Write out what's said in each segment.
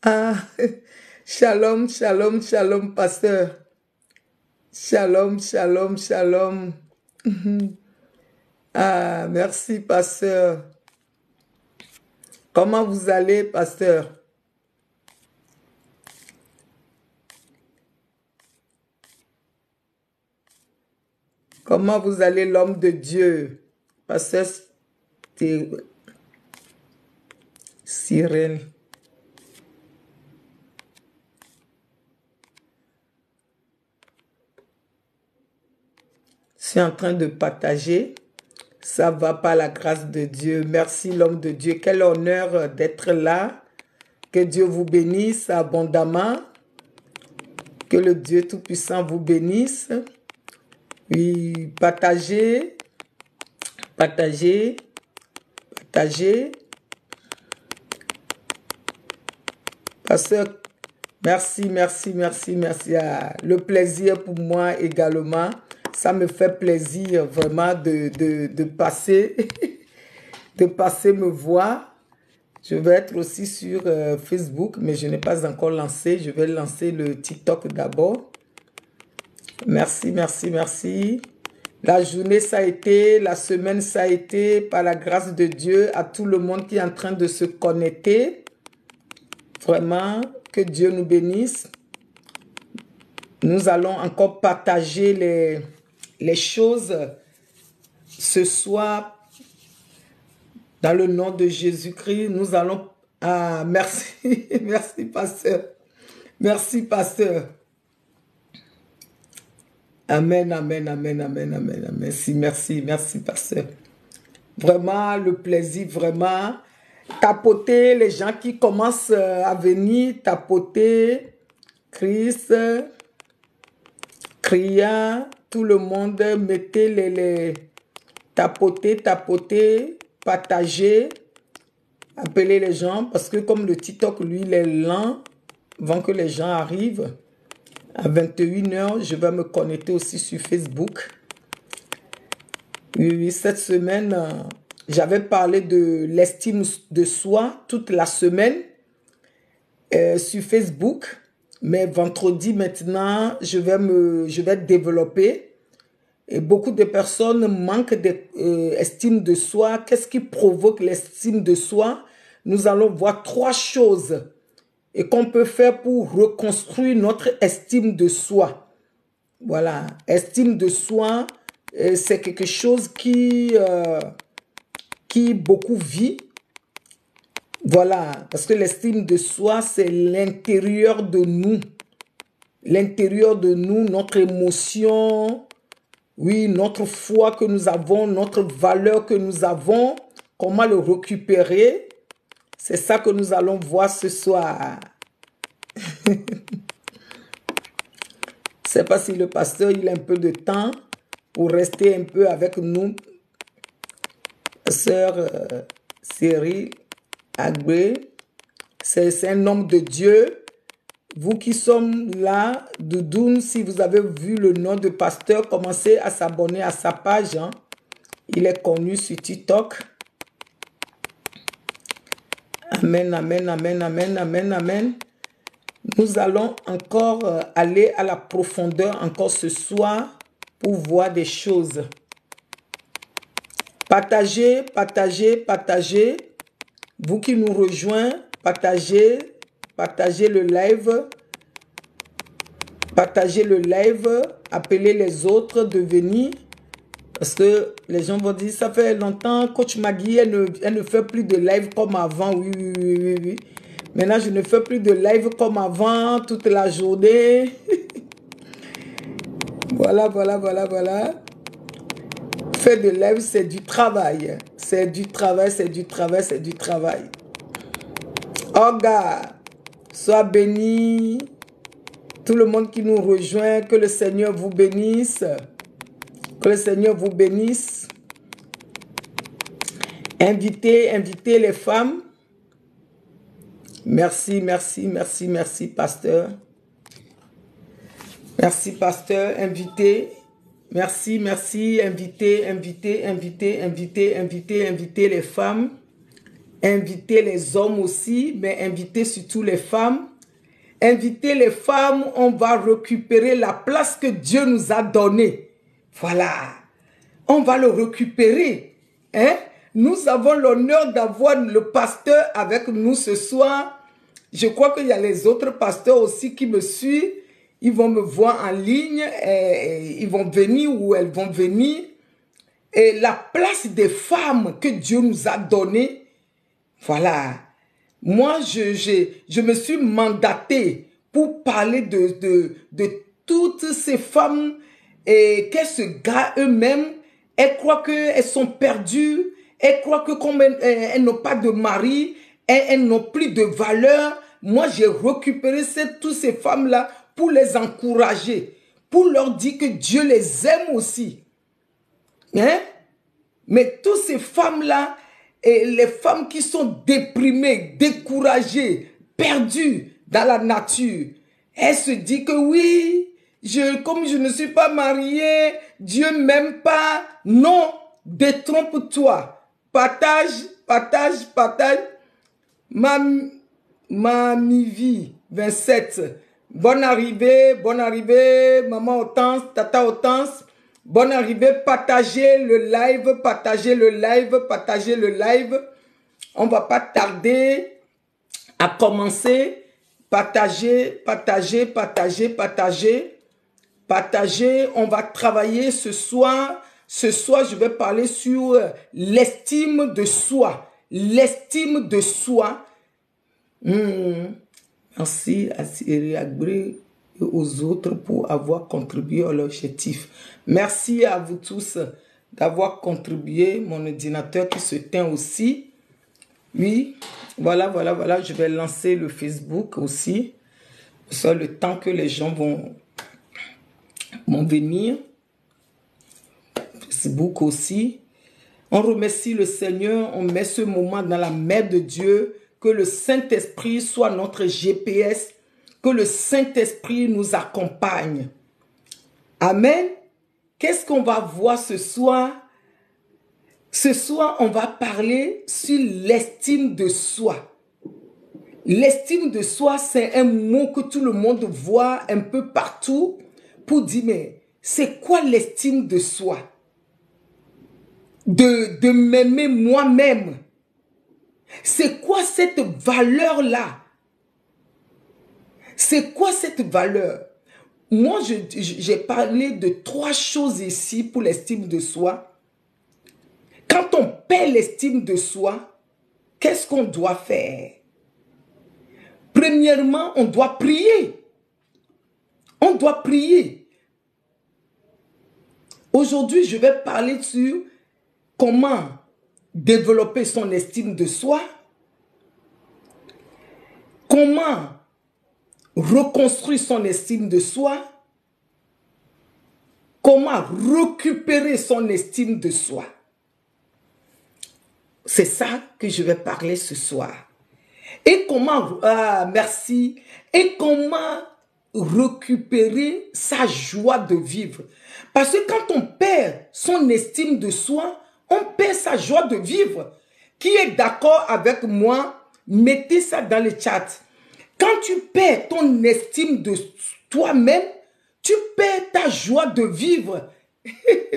Ah, shalom, shalom, shalom, pasteur. Shalom, shalom, shalom. Ah, merci, pasteur. Comment vous allez, pasteur? Comment vous allez, l'homme de Dieu? Pasteur Cyril. Je suis en train de partager. Ça va par la grâce de Dieu. Merci, l'homme de Dieu. Quel honneur d'être là. Que Dieu vous bénisse abondamment. Que le Dieu Tout-Puissant vous bénisse. Oui, partagez, partagez, partagez. Pasteur, merci, merci, merci, merci. Ah, le plaisir pour moi également. Ça me fait plaisir vraiment de passer, de passer me voir. Je vais être aussi sur Facebook, mais je n'ai pas encore lancé. Je vais lancer le TikTok d'abord. Merci, merci, merci. La journée, ça a été, la semaine, ça a été, par la grâce de Dieu, à tout le monde qui est en train de se connecter. Vraiment, que Dieu nous bénisse. Nous allons encore partager les choses ce soir dans le nom de Jésus-Christ. Nous allons... Ah, merci, merci, pasteur. Merci, pasteur. Amen, amen, amen, amen, amen, amen. Merci, merci, merci, pasteur. Vraiment, le plaisir, vraiment. Tapoter les gens qui commencent à venir, tapoter, Christ, Cria, tout le monde, mettez les tapoter, tapoter, partager, appeler les gens, parce que comme le TikTok, lui, il est lent, avant que les gens arrivent, à 21h, je vais me connecter aussi sur Facebook. Oui, oui, cette semaine, j'avais parlé de l'estime de soi toute la semaine sur Facebook. Mais vendredi maintenant, je vais développer. Et beaucoup de personnes manquent d'estime de soi. Qu'est-ce qui provoque l'estime de soi? Nous allons voir 3 choses et qu'on peut faire pour reconstruire notre estime de soi. Voilà, estime de soi, c'est quelque chose qui beaucoup vit. Voilà, parce que l'estime de soi, c'est l'intérieur de nous. L'intérieur de nous, notre émotion, oui, notre foi que nous avons, notre valeur que nous avons, comment le récupérer. C'est ça que nous allons voir ce soir. Je ne sais pas si le pasteur il a un peu de temps pour rester un peu avec nous. Sœur Cyril Agbé, c'est un homme de Dieu. Vous qui sommes là, Doudoune, si vous avez vu le nom de pasteur, commencez à s'abonner à sa page. Hein. Il est connu sur TikTok. Amen, amen, amen, amen, amen, amen. Nous allons encore aller à la profondeur encore ce soir pour voir des choses. Partagez, partagez, partagez. Vous qui nous rejoignez, partagez, partagez le live. Partagez le live, appelez les autres de venir. Parce que les gens vont dire, ça fait longtemps, Coach Maggie, elle ne fait plus de live comme avant. Oui, oui, oui, oui, oui. Maintenant, je ne fais plus de live comme avant, toute la journée. Voilà, voilà, voilà, voilà. Faire de live, c'est du travail. C'est du travail, c'est du travail, c'est du travail. Oh, gars, sois béni. Tout le monde qui nous rejoint, que le Seigneur vous bénisse. Que le Seigneur vous bénisse. Invitez, invitez les femmes. Merci, merci, merci, merci, pasteur. Merci, pasteur. Invitez. Merci, merci. Invitez, invitez, invitez, invitez, invitez, invitez les femmes. Inviter les hommes aussi, mais inviter surtout les femmes. Inviter les femmes, on va récupérer la place que Dieu nous a donnée. Voilà. On va le récupérer. Hein? Nous avons l'honneur d'avoir le pasteur avec nous ce soir. Je crois qu'il y a les autres pasteurs aussi qui me suivent. Ils vont me voir en ligne. Et ils vont venir ou elles vont venir. Et la place des femmes que Dieu nous a donnée, voilà. Moi, je me suis mandaté pour parler de toutes ces femmes et qu'elles se gardent eux-mêmes. Elles croient qu'elles sont perdues. Elles croient que comme elles n'ont pas de mari, elles n'ont plus de valeur. Moi, j'ai récupéré toutes ces femmes-là pour les encourager, pour leur dire que Dieu les aime aussi. Hein? Mais toutes ces femmes-là, et les femmes qui sont déprimées, découragées, perdues dans la nature, elles se disent que oui, comme je ne suis pas mariée, Dieu ne m'aime pas. Non, détrompe-toi. Partage, partage, partage. Mamie 27. Bonne arrivée, maman Hortense, tata Hortense. Bonne arrivée, partagez le live, partagez le live, partagez le live. On va pas tarder à commencer. Partagez, partagez, partagez, partagez. Partagez, on va travailler ce soir. Ce soir, je vais parler sur l'estime de soi. L'estime de soi. Merci à Thierry Agbré et aux autres pour avoir contribué à l'objectif. Merci à vous tous d'avoir contribué. Mon ordinateur qui se teint aussi. Oui, voilà. Je vais lancer le Facebook aussi. C'est le temps que les gens vont venir. Facebook aussi. On remercie le Seigneur. On met ce moment dans la main de Dieu. Que le Saint-Esprit soit notre GPS. Que le Saint-Esprit nous accompagne. Amen. Qu'est-ce qu'on va voir ce soir? Ce soir, on va parler sur l'estime de soi. L'estime de soi, c'est un mot que tout le monde voit un peu partout pour dire, mais c'est quoi l'estime de soi? De m'aimer moi-même. C'est quoi cette valeur-là? C'est quoi cette valeur? Moi, j'ai parlé de 3 choses ici pour l'estime de soi. Quand on perd l'estime de soi, qu'est-ce qu'on doit faire? Premièrement, on doit prier. On doit prier. Aujourd'hui, je vais parler sur comment développer son estime de soi, comment reconstruire son estime de soi, comment récupérer son estime de soi. C'est ça que je vais parler ce soir. Et comment, merci, et comment récupérer sa joie de vivre. Parce que quand on perd son estime de soi, on perd sa joie de vivre. Qui est d'accord avec moi? Mettez ça dans le chat. Quand tu perds ton estime de toi-même, tu perds ta joie de vivre.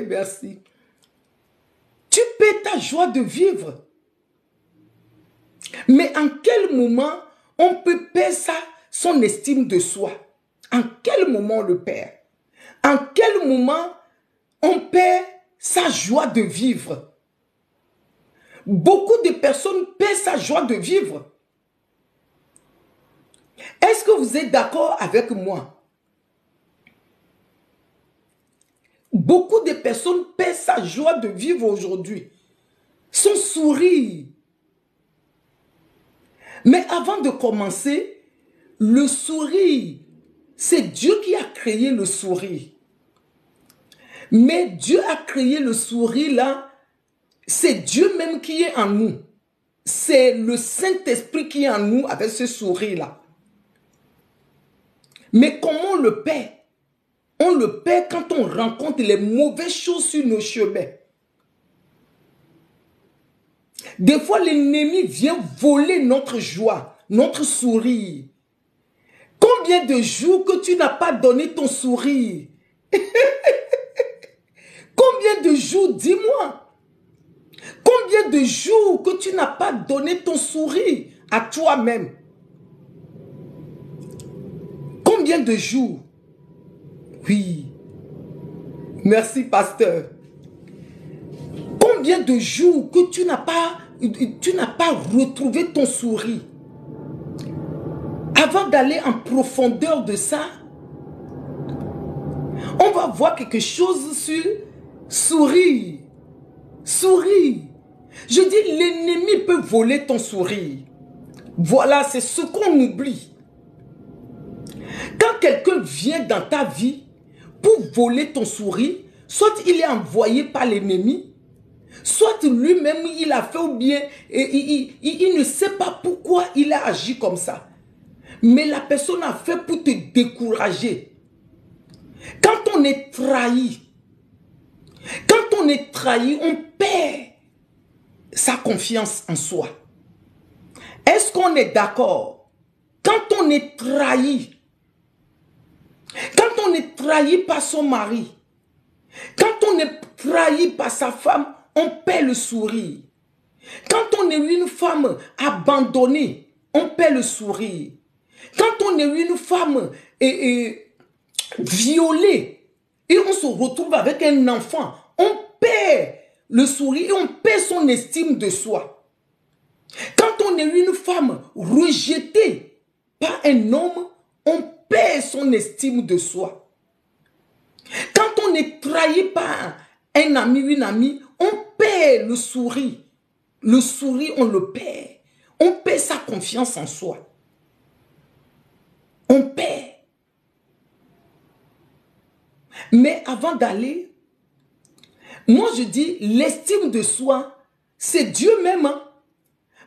Merci. Tu perds ta joie de vivre. Mais en quel moment on peut perdre son estime de soi? En quel moment on le perd? En quel moment on perd sa joie de vivre? Beaucoup de personnes perdent sa joie de vivre. Est-ce que vous êtes d'accord avec moi? Beaucoup de personnes perdent sa joie de vivre aujourd'hui. Son sourire. Mais avant de commencer, le sourire, c'est Dieu qui a créé le sourire. Mais Dieu a créé le sourire là, c'est Dieu même qui est en nous. C'est le Saint-Esprit qui est en nous avec ce sourire là. Mais comment on le perd? On le perd quand on rencontre les mauvaises choses sur nos chemins. Des fois, l'ennemi vient voler notre joie, notre sourire. Combien de jours que tu n'as pas donné ton sourire? Combien de jours, dis-moi? Combien de jours que tu n'as pas donné ton sourire à toi-même? Combien de jours? Oui. Merci, pasteur. Combien de jours que tu n'as pas retrouvé ton sourire? Avant d'aller en profondeur de ça, on va voir quelque chose sur sourire. Sourire. Je dis, l'ennemi peut voler ton sourire. Voilà, c'est ce qu'on oublie. Quand quelqu'un vient dans ta vie pour voler ton sourire, soit il est envoyé par l'ennemi, soit lui-même il a fait ou bien il ne sait pas pourquoi il a agi comme ça. Mais la personne a fait pour te décourager. Quand on est trahi, on perd sa confiance en soi. Est-ce qu'on est d'accord? Quand on est trahi par son mari, quand on est trahi par sa femme, on perd le sourire. Quand on est une femme abandonnée, on perd le sourire. Quand on est une femme violée et on se retrouve avec un enfant, on perd le sourire et on perd son estime de soi. Quand on est une femme rejetée par un homme, on perd son estime de soi. Quand on est trahi par un ami, une amie, on perd le sourire. Le sourire, on le perd. On perd sa confiance en soi. On perd. Mais avant d'aller, moi je dis, l'estime de soi, c'est Dieu même. Hein?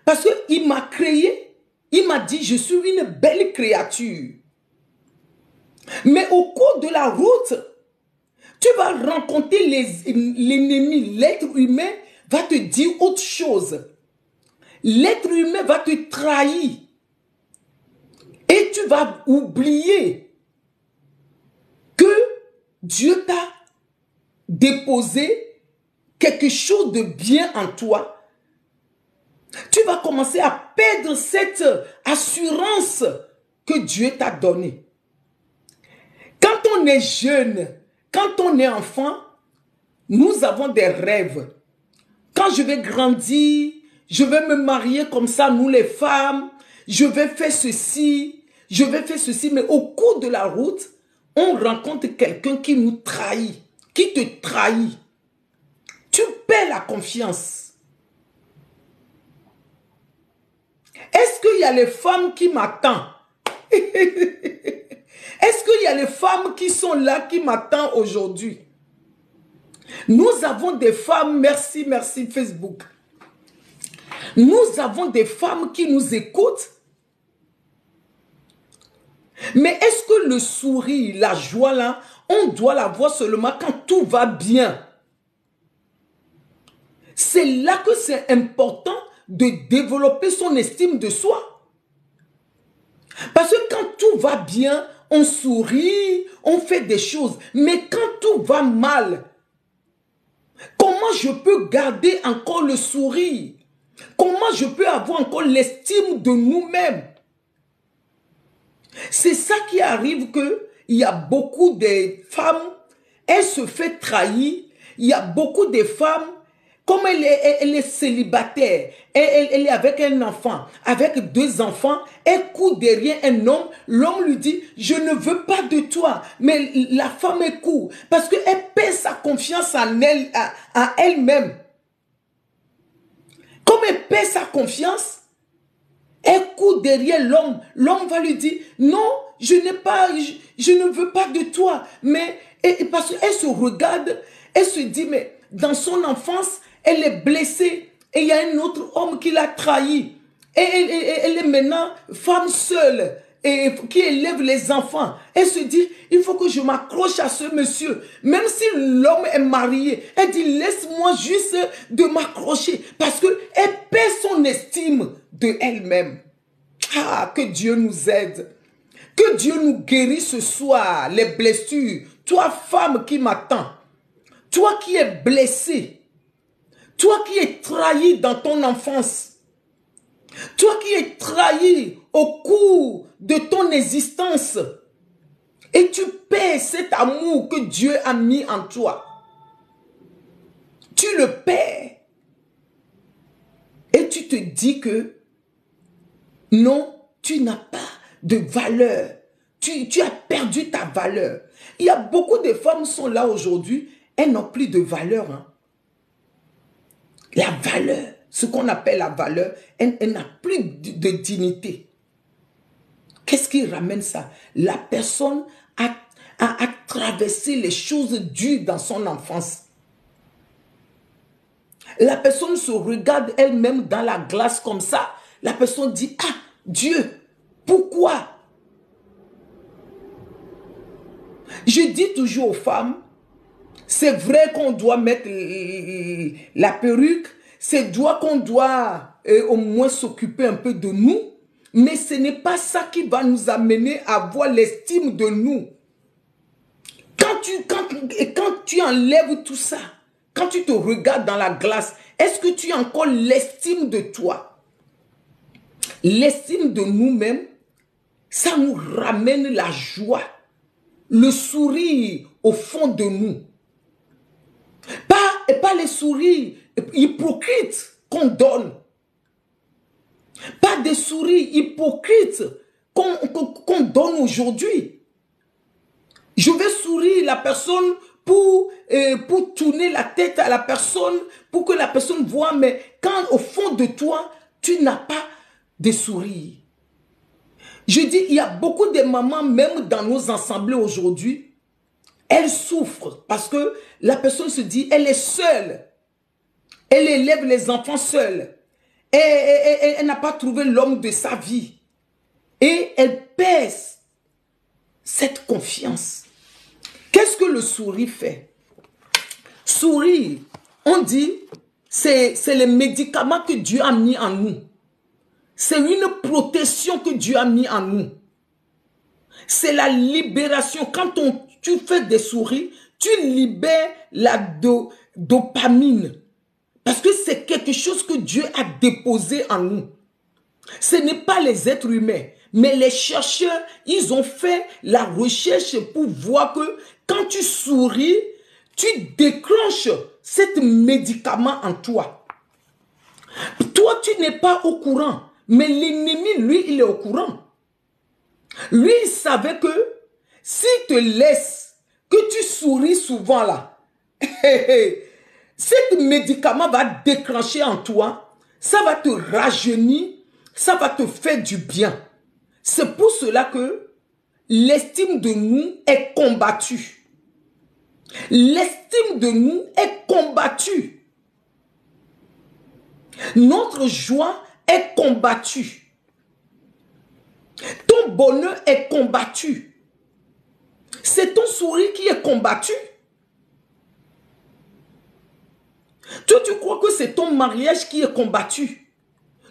Parce qu'il m'a créé, il m'a dit, je suis une belle créature. Mais au cours de la route, tu vas rencontrer l'ennemi, l'être humain va te dire autre chose. L'être humain va te trahir. Et tu vas oublier que Dieu t'a déposé quelque chose de bien en toi. Tu vas commencer à perdre cette assurance que Dieu t'a donnée. Quand on est jeune, quand on est enfant, nous avons des rêves. Quand je vais grandir, je vais me marier comme ça, nous les femmes, je vais faire ceci, je vais faire ceci. Mais au cours de la route, on rencontre quelqu'un qui nous trahit, qui te trahit. Tu perds la confiance. Est-ce qu'il y a les femmes qui m'attendent? Est-ce qu'il y a les femmes qui sont là, qui m'attendent aujourd'hui? Nous avons des femmes, merci Facebook. Nous avons des femmes qui nous écoutent. Mais est-ce que le sourire, la joie là, on doit la voir seulement quand tout va bien? C'est là que c'est important de développer son estime de soi. Parce que quand tout va bien, on sourit, on fait des choses. Mais quand tout va mal, comment je peux garder encore le sourire? Comment je peux avoir encore l'estime de nous-mêmes? C'est ça qui arrive que il y a beaucoup de femmes, elles se font trahir. Il y a beaucoup de femmes, comme elle est célibataire, elle est avec un enfant, avec 2 enfants, elle court derrière un homme, l'homme lui dit, je ne veux pas de toi, mais la femme elle court, parce qu'elle perd sa confiance en elle, à elle-même. Comme elle perd sa confiance, elle court derrière l'homme, l'homme va lui dire, non, je ne veux pas de toi, mais parce qu'elle se regarde, elle se dit, mais dans son enfance, elle est blessée. Et il y a un autre homme qui l'a trahi. Et elle est maintenant femme seule. qui élève les enfants. Elle se dit, il faut que je m'accroche à ce monsieur. Même si l'homme est marié, elle dit, laisse-moi juste de m'accrocher. Parce qu'elle perd son estime de elle-même. Ah, que Dieu nous aide. Que Dieu nous guérisse ce soir, les blessures. Toi, femme qui m'attends, toi qui es blessée, toi qui es trahi dans ton enfance, toi qui es trahi au cours de ton existence, et tu perds cet amour que Dieu a mis en toi. Tu le perds. Et tu te dis que non, tu n'as pas de valeur. Tu as perdu ta valeur. Il y a beaucoup de femmes qui sont là aujourd'hui, elles n'ont plus de valeur. Hein. La valeur, ce qu'on appelle la valeur, elle n'a plus de dignité. Qu'est-ce qui ramène ça? La personne a traversé les choses dures dans son enfance. La personne se regarde elle-même dans la glace comme ça. La personne dit, ah, Dieu, pourquoi? Je dis toujours aux femmes, c'est vrai qu'on doit mettre la perruque, c'est vrai qu'on doit au moins s'occuper un peu de nous, mais ce n'est pas ça qui va nous amener à avoir l'estime de nous. Quand tu enlèves tout ça, quand tu te regardes dans la glace, est-ce que tu as encore l'estime de toi? L'estime de nous-mêmes, ça nous ramène la joie, le sourire au fond de nous. Pas les sourires hypocrites qu'on donne. Pas des sourires hypocrites qu'on donne aujourd'hui. Je vais sourire la personne pour tourner la tête à la personne, pour que la personne voit, mais quand au fond de toi, tu n'as pas de sourire. Je dis, il y a beaucoup de mamans, même dans nos assemblées aujourd'hui, elles souffrent parce que la personne se dit, elle est seule. Elle élève les enfants seule. Elle n'a pas trouvé l'homme de sa vie. Et elle pèse cette confiance. Qu'est-ce que le sourire fait? Sourire, on dit, c'est le médicament que Dieu a mis en nous. C'est une protection que Dieu a mis en nous. C'est la libération. Quand tu fais des sourires, tu libères la dopamine. Parce que c'est quelque chose que Dieu a déposé en nous. Ce n'est pas les êtres humains, mais les chercheurs, ils ont fait la recherche pour voir que quand tu souris, tu déclenches cet médicament en toi. Toi, tu n'es pas au courant, mais l'ennemi, lui, il est au courant. Lui, il savait que s'il te laisse, que tu souris souvent là, cet médicament va déclencher en toi, ça va te rajeunir, ça va te faire du bien. C'est pour cela que l'estime de nous est combattue. L'estime de nous est combattue. Notre joie est combattue. Ton bonheur est combattu. C'est ton sourire qui est combattu. Toi, tu crois que c'est ton mariage qui est combattu?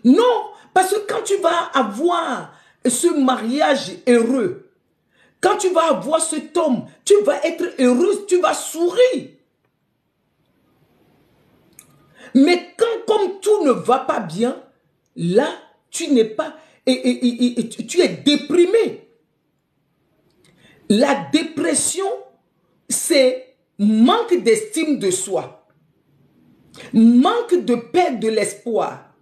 Non, parce que quand tu vas avoir ce mariage heureux, quand tu vas avoir cet homme, tu vas être heureuse, tu vas sourire. Mais quand comme tout ne va pas bien, là, tu n'es pas, tu es déprimé. La dépression, c'est manque d'estime de soi. Manque de paix, de l'espoir.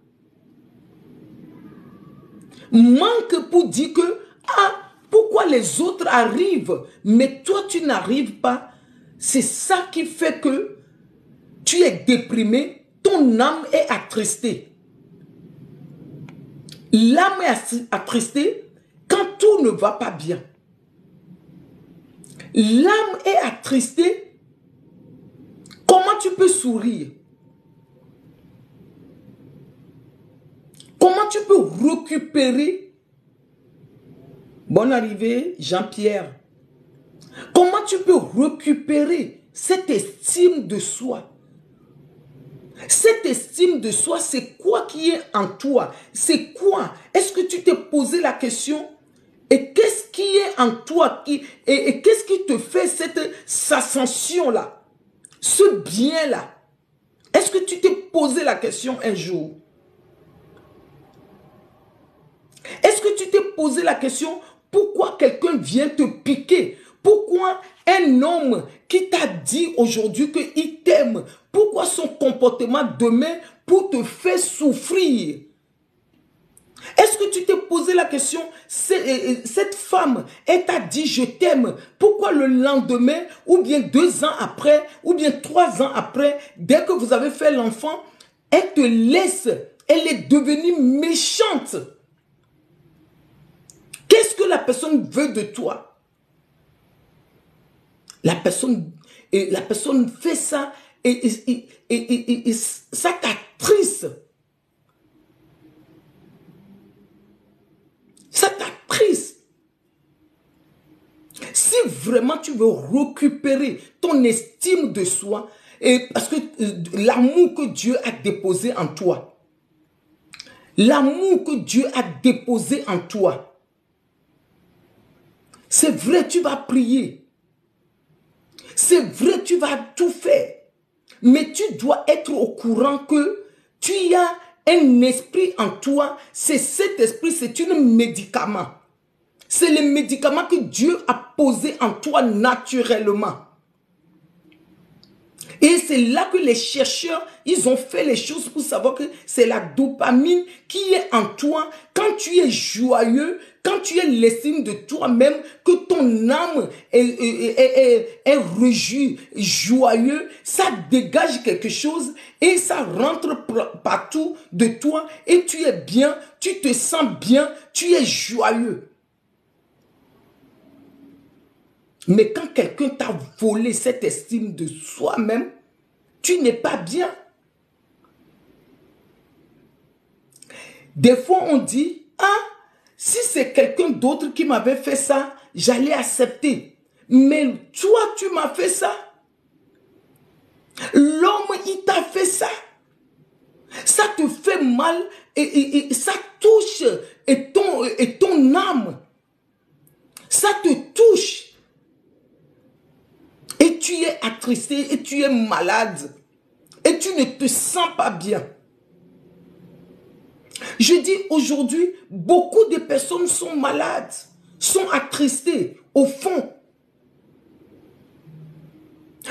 Manque pour dire que, ah, pourquoi les autres arrivent, mais toi tu n'arrives pas. C'est ça qui fait que tu es déprimé, ton âme est attristée. L'âme est attristée quand tout ne va pas bien. L'âme est attristée. Comment tu peux sourire? Comment tu peux récupérer Bonne arrivée, Jean-Pierre. Comment tu peux récupérer cette estime de soi? Cette estime de soi, c'est quoi qui est en toi? C'est quoi? Est-ce que tu t'es posé la question? Et qu'est-ce qui est en toi? Et qu'est-ce qui te fait cette ascension-là? Ce bien-là? Est-ce que tu t'es posé la question un jour? Est-ce que tu t'es posé la question pourquoi quelqu'un vient te piquer? Pourquoi un homme qui t'a dit aujourd'hui qu'il t'aime, pourquoi son comportement demain pour te faire souffrir? Est-ce que tu t'es posé la question, cette femme, elle t'a dit je t'aime, pourquoi le lendemain, ou bien 2 ans après, ou bien 3 ans après, dès que vous avez fait l'enfant, elle te laisse, elle est devenue méchante? Qu'est-ce que la personne veut de toi? La personne fait ça et ça t'attriste. Ça t'attriste. Si vraiment tu veux récupérer ton estime de soi, et parce que l'amour que Dieu a déposé en toi, l'amour que Dieu a déposé en toi, c'est vrai, tu vas prier. C'est vrai, tu vas tout faire. Mais tu dois être au courant que tu as un esprit en toi. C'est cet esprit, c'est un médicament. C'est le médicament que Dieu a posé en toi naturellement. Et c'est là que les chercheurs, ils ont fait les choses pour savoir que c'est la dopamine qui est en toi. Quand tu es joyeux, quand tu as l'estime de toi-même, que ton âme est réjouie, joyeux, ça dégage quelque chose et ça rentre partout de toi et tu es bien, tu te sens bien, tu es joyeux. Mais quand quelqu'un t'a volé cette estime de soi-même, tu n'es pas bien. Des fois, on dit, ah, si c'est quelqu'un d'autre qui m'avait fait ça, j'allais accepter. Mais toi, tu m'as fait ça. L'homme, il t'a fait ça. Ça te fait mal et ça touche et ton âme. Ça te touche. Et tu es attristé, et tu es malade. Et tu ne te sens pas bien. Je dis aujourd'hui, beaucoup de personnes sont malades, sont attristées, au fond.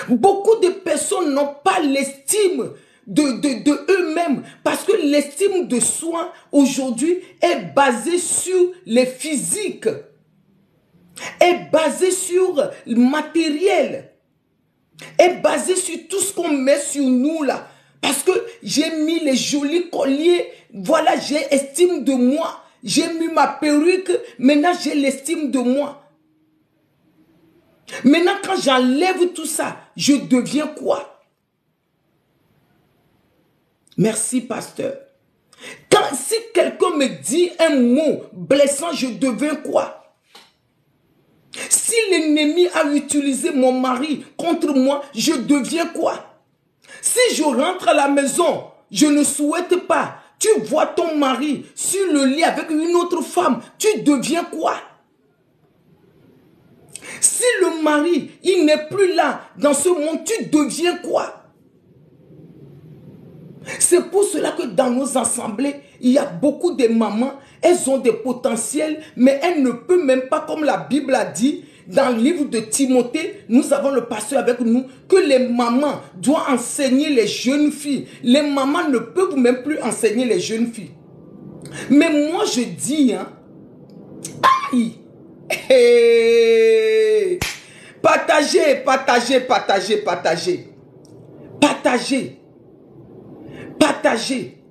Beaucoup de personnes n'ont pas l'estime de eux-mêmes. Parce que l'estime de soi, aujourd'hui, est basée sur les physiques. Est basée sur le matériel. Est basé sur tout ce qu'on met sur nous là. Parce que j'ai mis les jolis colliers, voilà, j'ai estime de moi. J'ai mis ma perruque, maintenant j'ai l'estime de moi. Maintenant quand j'enlève tout ça, je deviens quoi? Merci pasteur. Si quelqu'un me dit un mot blessant, je deviens quoi? Si l'ennemi a utilisé mon mari contre moi, je deviens quoi? Si je rentre à la maison, je ne souhaite pas. Tu vois ton mari sur le lit avec une autre femme, tu deviens quoi? Si le mari, il n'est plus là dans ce monde, tu deviens quoi? C'est pour cela que dans nos assemblées, il y a beaucoup de mamans, elles ont des potentiels, mais elles ne peuvent même pas, comme la Bible a dit, dans le livre de Timothée, nous avons le pasteur avec nous, que les mamans doivent enseigner les jeunes filles. Les mamans ne peuvent même plus enseigner les jeunes filles. Mais moi je dis, hein, aïe, hey, partagez, partagez, partagez, partagez, partagez. Partager.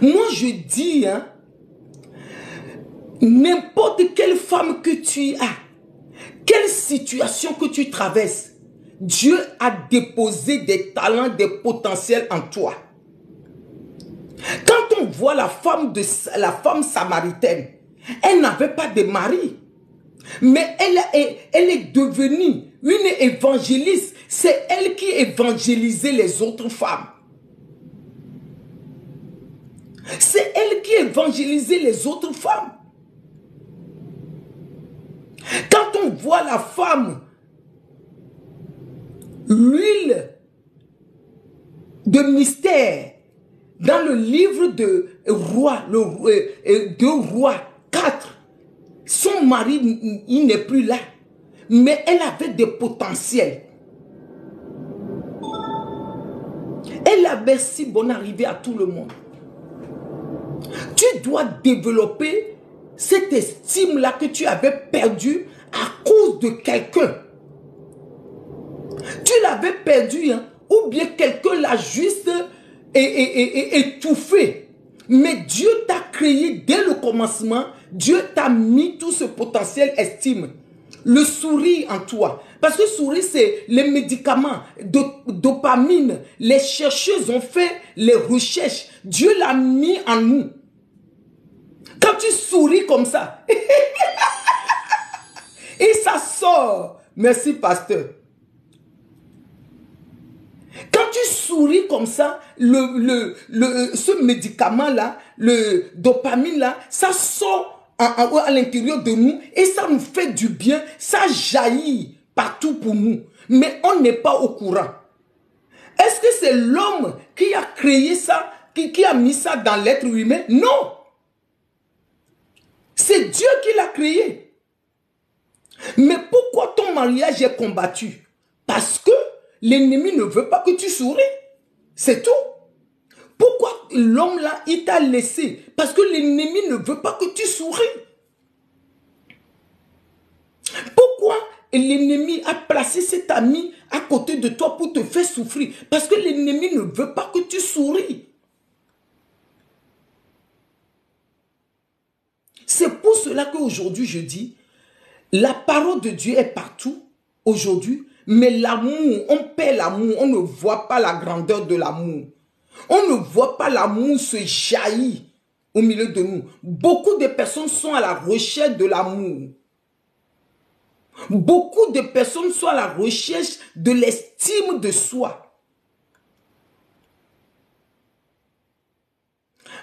Moi, je dis, hein, n'importe quelle femme que tu as, quelle situation que tu traverses, Dieu a déposé des talents, des potentiels en toi. Quand on voit la femme samaritaine, Elle n'avait pas de mari. Mais elle est devenue une évangéliste. C'est elle qui évangélisait les autres femmes. C'est elle qui évangélisait les autres femmes. Quand on voit la femme, l'huile de mystère, dans le livre de Roi, de Roi 4, son mari, il n'est plus là. Mais elle avait des potentiels. Elle avait si bonne arrivée à tout le monde. Tu dois développer cette estime-là que tu avais perdue à cause de quelqu'un. Tu l'avais perdue, hein, ou bien quelqu'un l'a juste étouffé. Mais Dieu t'a créé dès le commencement. Dieu t'a mis tout ce potentiel estime. Le sourire en toi. Parce que sourire, c'est les médicaments, dopamine. Les chercheuses ont fait les recherches. Dieu l'a mis en nous. Quand tu souris comme ça, et ça sort. Merci, pasteur. Quand tu souris comme ça, ce médicament-là, le dopamine-là, ça sort à l'intérieur de nous et ça nous fait du bien. Ça jaillit partout pour nous. Mais on n'est pas au courant. Est-ce que c'est l'homme qui a créé ça, qui a mis ça dans l'être humain? Non. C'est Dieu qui l'a créé. Mais pourquoi ton mariage est combattu? Parce que l'ennemi ne veut pas que tu souris. C'est tout. Pourquoi l'homme là, il t'a laissé? Parce que l'ennemi ne veut pas que tu souris. Pourquoi l'ennemi a placé cet ami à côté de toi pour te faire souffrir? Parce que l'ennemi ne veut pas que tu souris. C'est pour cela qu'aujourd'hui je dis, la parole de Dieu est partout aujourd'hui, mais l'amour, on perd l'amour, on ne voit pas la grandeur de l'amour. On ne voit pas l'amour se jaillir au milieu de nous. Beaucoup de personnes sont à la recherche de l'amour. Beaucoup de personnes sont à la recherche de l'estime de soi.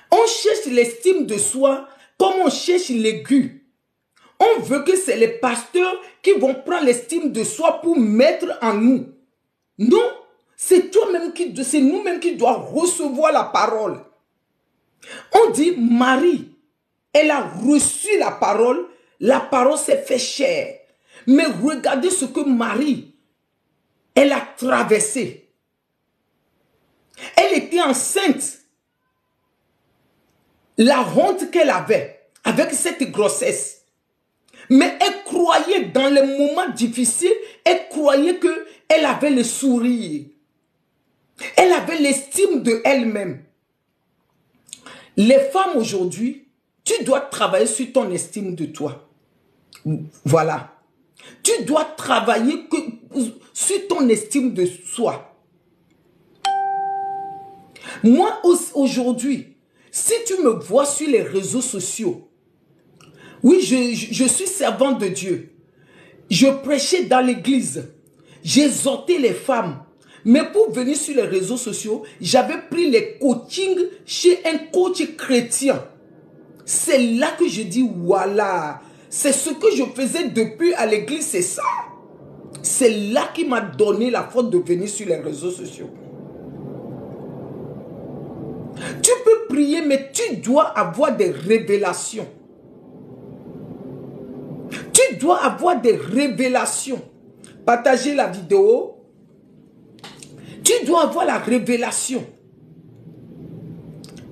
On cherche l'estime de soi comme on cherche l'aigu. On veut que c'est les pasteurs qui vont prendre l'estime de soi pour mettre en nous. Non, c'est toi-même c'est nous-mêmes qui doivent recevoir la parole. On dit Marie, elle a reçu la parole s'est fait chair. Mais regardez ce que Marie, elle a traversé. Elle était enceinte. La honte qu'elle avait avec cette grossesse. Mais elle croyait dans les moments difficiles, elle croyait qu'elle avait le sourire. Elle avait l'estime de elle-même. Les femmes aujourd'hui, tu dois travailler sur ton estime de toi. Voilà. Tu dois travailler sur ton estime de soi. Moi, aujourd'hui, si tu me vois sur les réseaux sociaux, oui, je suis servante de Dieu. Je prêchais dans l'église. J'exhortais les femmes. Mais pour venir sur les réseaux sociaux, j'avais pris les coachings chez un coach chrétien. C'est là que je dis, voilà, c'est ce que je faisais depuis à l'église, c'est ça. C'est là qui m'a donné la force de venir sur les réseaux sociaux. Tu peux prier, mais tu dois avoir des révélations. Tu dois avoir des révélations. Partagez la vidéo. Tu dois avoir la révélation.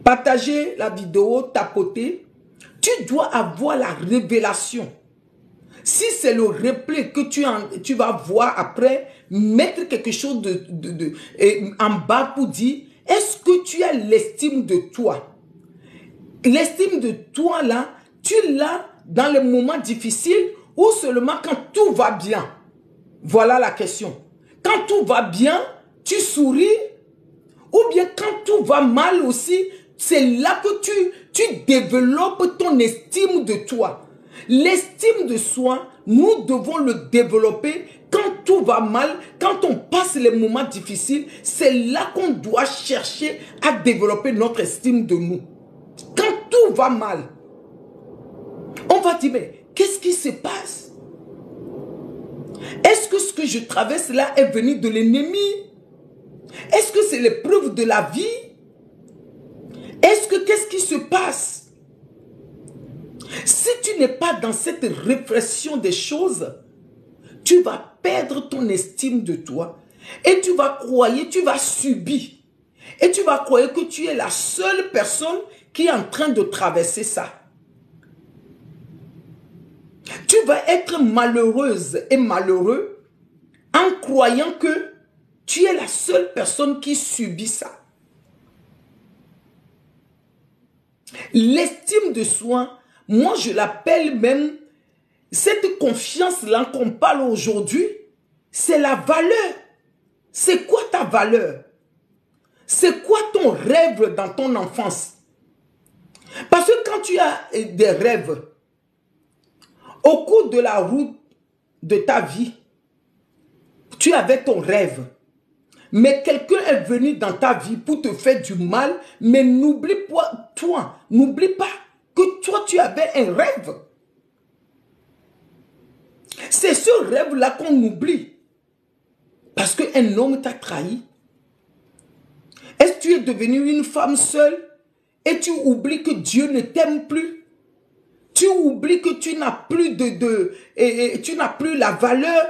Partagez la vidéo, tapotez. Tu dois avoir la révélation. Si c'est le replay que tu vas voir après, mettre quelque chose en bas pour dire, est-ce que tu as l'estime de toi? L'estime de toi là, tu l'as dans les moments difficiles ou seulement quand tout va bien? Voilà la question. Quand tout va bien, tu souris, ou bien quand tout va mal aussi, c'est là que tu développes ton estime de toi. L'estime de soi, nous devons le développer quand tout va mal, quand on passe les moments difficiles. C'est là qu'on doit chercher à développer notre estime de nous. Quand tout va mal, on va dire, mais qu'est-ce qui se passe? Est-ce que ce que je traverse là est venu de l'ennemi? Est-ce que c'est l'épreuve de la vie? Qu'est-ce qui se passe? Si tu n'es pas dans cette réflexion des choses, tu vas perdre ton estime de toi et tu vas croire, tu vas subir et tu vas croire que tu es la seule personne qui est en train de traverser ça. Tu vas être malheureuse et malheureux en croyant que tu es la seule personne qui subit ça. L'estime de soi, moi je l'appelle même, cette confiance-là qu'on parle aujourd'hui, c'est la valeur. C'est quoi ta valeur? C'est quoi ton rêve dans ton enfance? Parce que quand tu as des rêves, au cours de la route de ta vie, tu avais ton rêve. Mais quelqu'un est venu dans ta vie pour te faire du mal, mais n'oublie pas, n'oublie pas que toi tu avais un rêve. C'est ce rêve-là qu'on oublie. Parce qu'un homme t'a trahi. Est-ce que tu es devenue une femme seule et tu oublies que Dieu ne t'aime plus? Tu oublies que tu n'as plus tu n'as plus la valeur.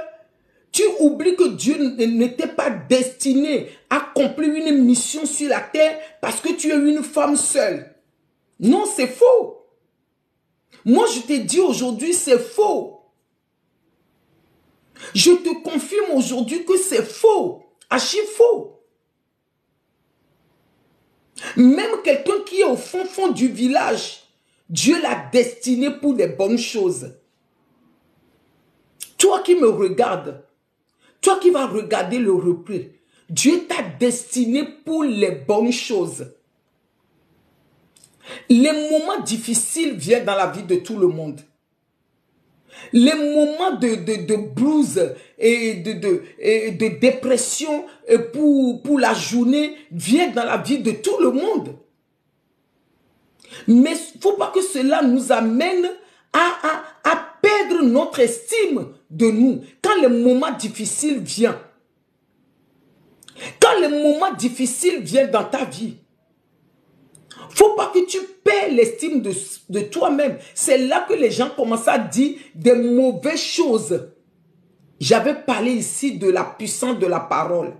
Tu oublies que Dieu n'était pas destiné à accomplir une mission sur la terre parce que tu es une femme seule. Non, c'est faux. Moi, je t'ai dit aujourd'hui, c'est faux. Je te confirme aujourd'hui que c'est faux. Archi faux. Même quelqu'un qui est au fond du village, Dieu l'a destiné pour des bonnes choses. Toi qui me regardes, toi qui vas regarder le replay, Dieu t'a destiné pour les bonnes choses. Les moments difficiles viennent dans la vie de tout le monde. Les moments de blues et de dépression pour la journée viennent dans la vie de tout le monde. Mais il ne faut pas que cela nous amène à perdre notre estime de nous. Quand les moments difficiles viennent, quand les moments difficiles viennent dans ta vie, il ne faut pas que tu perds l'estime de toi-même. C'est là que les gens commencent à dire des mauvaises choses. J'avais parlé ici de la puissance de la parole.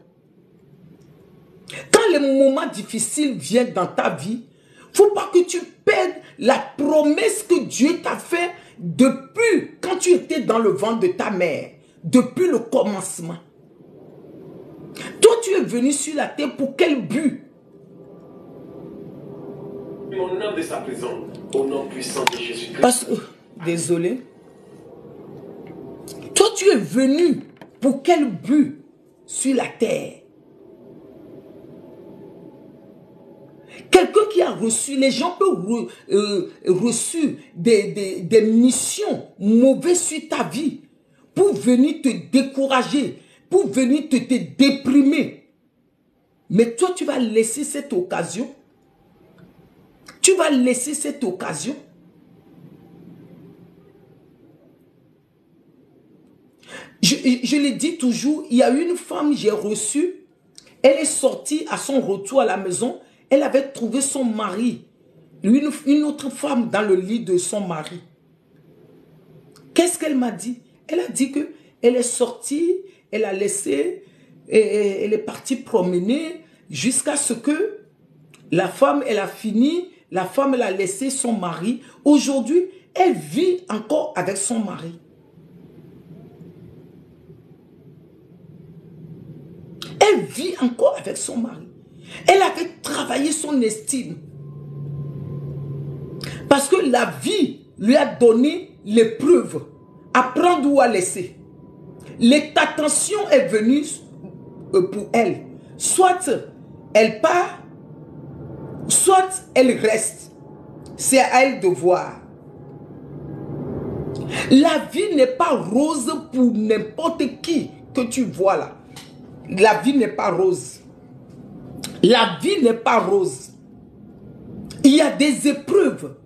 Quand les moments difficiles viennent dans ta vie, il ne faut pas que tu perdes la promesse que Dieu t'a faite depuis quand tu étais dans le ventre de ta mère, depuis le commencement. Toi, tu es venu sur la terre pour quel but? Mon nom de sa présence, au nom puissant de Jésus-Christ. Parce que, désolé. Toi, tu es venu pour quel but sur la terre? Quelqu'un qui a reçu, les gens peuvent reçu des missions mauvaises sur ta vie pour venir te décourager, pour venir te déprimer. Mais toi, tu vas laisser cette occasion. Tu vas laisser cette occasion. Je le dis toujours, il y a une femme, j'ai reçu, elle est sortie à son retour à la maison, elle avait trouvé son mari, une autre femme dans le lit de son mari. Qu'est-ce qu'elle m'a dit? Elle a dit que elle est sortie, elle a laissé, elle est partie promener jusqu'à ce que la femme, elle a fini, la femme, elle a laissé son mari. Aujourd'hui, elle vit encore avec son mari. Elle vit encore avec son mari. Elle avait travaillé son estime. Parce que la vie lui a donné l'épreuve. À prendre ou à laisser. L'attention est venue pour elle. Soit elle part, soit elle reste. C'est à elle de voir. La vie n'est pas rose pour n'importe qui que tu vois là. La vie n'est pas rose. La vie n'est pas rose. Il y a des épreuves.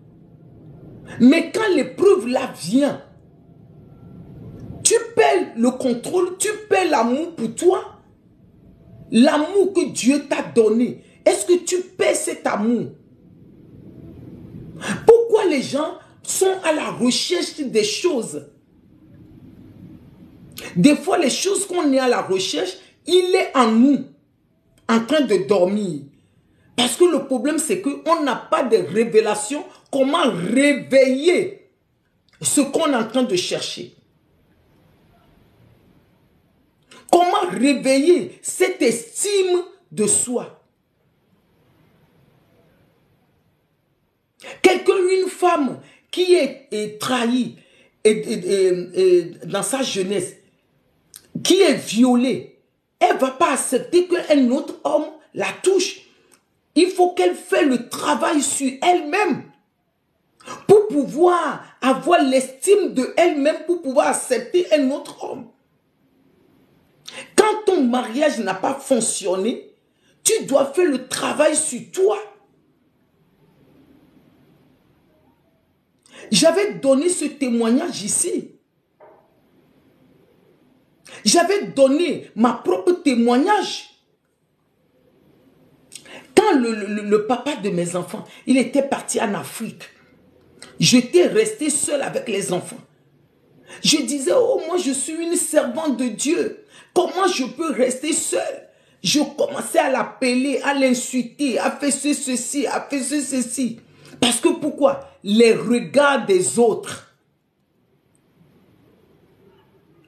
Mais quand l'épreuve là vient, tu perds le contrôle, tu perds l'amour pour toi. L'amour que Dieu t'a donné. Est-ce que tu perds cet amour? Pourquoi les gens sont à la recherche des choses? Des fois, les choses qu'on est à la recherche, il est en nous, en train de dormir. Parce que le problème, c'est qu'on n'a pas de révélation. Comment réveiller ce qu'on est en train de chercher? Comment réveiller cette estime de soi? Quelqu'un, une femme qui est trahie dans sa jeunesse, qui est violée, elle ne va pas accepter qu'un autre homme la touche. Il faut qu'elle fasse le travail sur elle-même pour pouvoir avoir l'estime de elle-même, pour pouvoir accepter un autre homme. Quand ton mariage n'a pas fonctionné, tu dois faire le travail sur toi. J'avais donné ce témoignage ici. J'avais donné ma propre témoignage. Quand le papa de mes enfants, il était parti en Afrique, j'étais restée seule avec les enfants. Je disais, oh, moi je suis une servante de Dieu. Comment je peux rester seule? Je commençais à l'appeler, à l'insulter, à faire ceci, à faire ceci. Parce que pourquoi? Les regards des autres.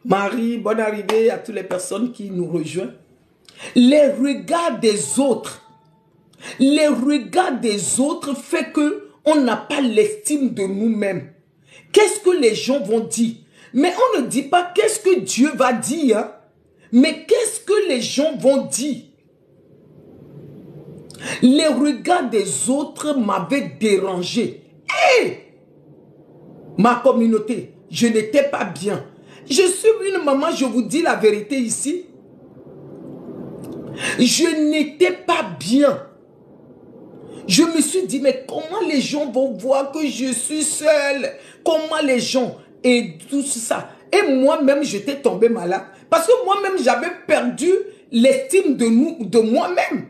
Marie, bonne arrivée à toutes les personnes qui nous rejoignent. Les regards des autres. Les regards des autres fait que on n'a pas l'estime de nous-mêmes. Qu'est-ce que les gens vont dire? Mais on ne dit pas qu'est-ce que Dieu va dire. Hein? Mais qu'est-ce que les gens vont dire? Les regards des autres m'avaient dérangé. Hey! Ma communauté, je n'étais pas bien. Je suis une maman, je vous dis la vérité ici. Je n'étais pas bien. Je me suis dit, mais comment les gens vont voir que je suis seule? Comment les gens et tout ça? Et moi-même, j'étais tombée malade. Parce que moi-même, j'avais perdu l'estime de moi-même.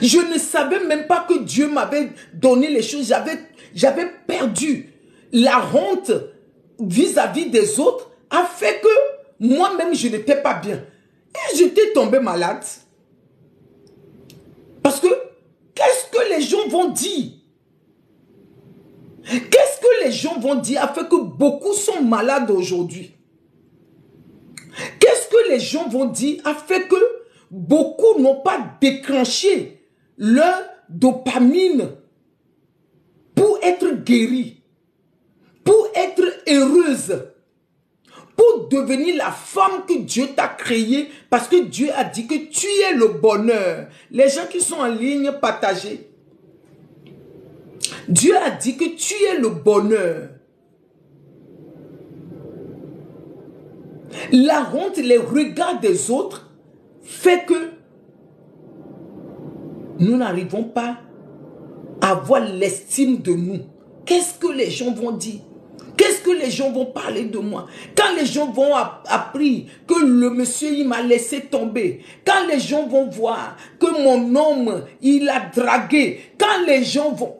Je ne savais même pas que Dieu m'avait donné les choses. J'avais perdu la honte vis-à-vis des autres a fait que moi-même, je n'étais pas bien. Et j'étais tombée malade. Parce que qu'est-ce que les gens vont dire? Qu'est-ce que les gens vont dire a fait que beaucoup sont malades aujourd'hui? Qu'est-ce que les gens vont dire a fait que beaucoup n'ont pas déclenché leur dopamine pour être guéris, pour être heureuse, pour devenir la femme que Dieu t'a créée, parce que Dieu a dit que tu es le bonheur. Les gens qui sont en ligne, partagez. Dieu a dit que tu es le bonheur. La honte, les regards des autres fait que nous n'arrivons pas à avoir l'estime de nous. Qu'est-ce que les gens vont dire? Qu'est-ce que les gens vont parler de moi? Quand les gens vont apprendre que le monsieur, il m'a laissé tomber. Quand les gens vont voir que mon homme, il a dragué. Quand les gens vont.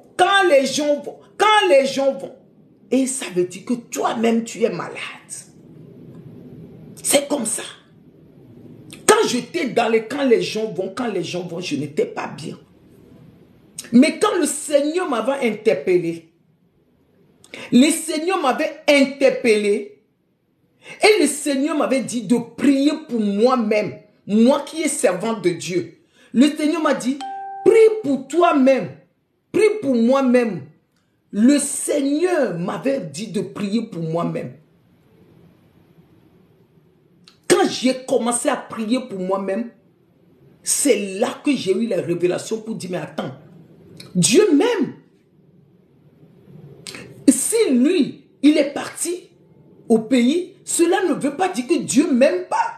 Et ça veut dire que toi-même, tu es malade. C'est comme ça. Quand j'étais dans les quand les gens vont, je n'étais pas bien. Mais quand le Seigneur m'avait interpellé, le Seigneur m'avait interpellé et le Seigneur m'avait dit de prier pour moi-même, moi qui est servante de Dieu. Le Seigneur m'a dit, prie pour toi-même, prie pour moi-même. Le Seigneur m'avait dit de prier pour moi-même. Quand j'ai commencé à prier pour moi-même, C'est là que j'ai eu la révélation pour dire, mais attends, Dieu m'aime. Si lui, il est parti au pays, cela ne veut pas dire que Dieu m'aime pas.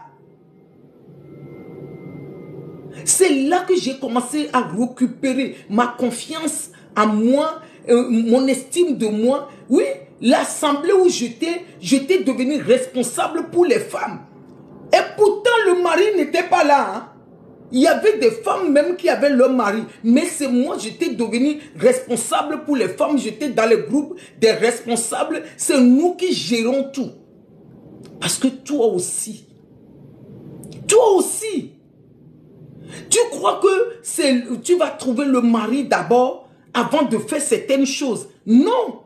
C'est là que j'ai commencé à récupérer ma confiance en moi, mon estime de moi. Oui, l'assemblée où j'étais devenu responsable pour les femmes. Et pourtant, le mari n'était pas là. Hein. Il y avait des femmes même qui avaient leur mari. Mais c'est moi, j'étais devenu responsable pour les femmes. J'étais dans le groupe des responsables. C'est nous qui gérons tout. Parce que toi aussi, tu crois que tu vas trouver le mari d'abord avant de faire certaines choses. Non.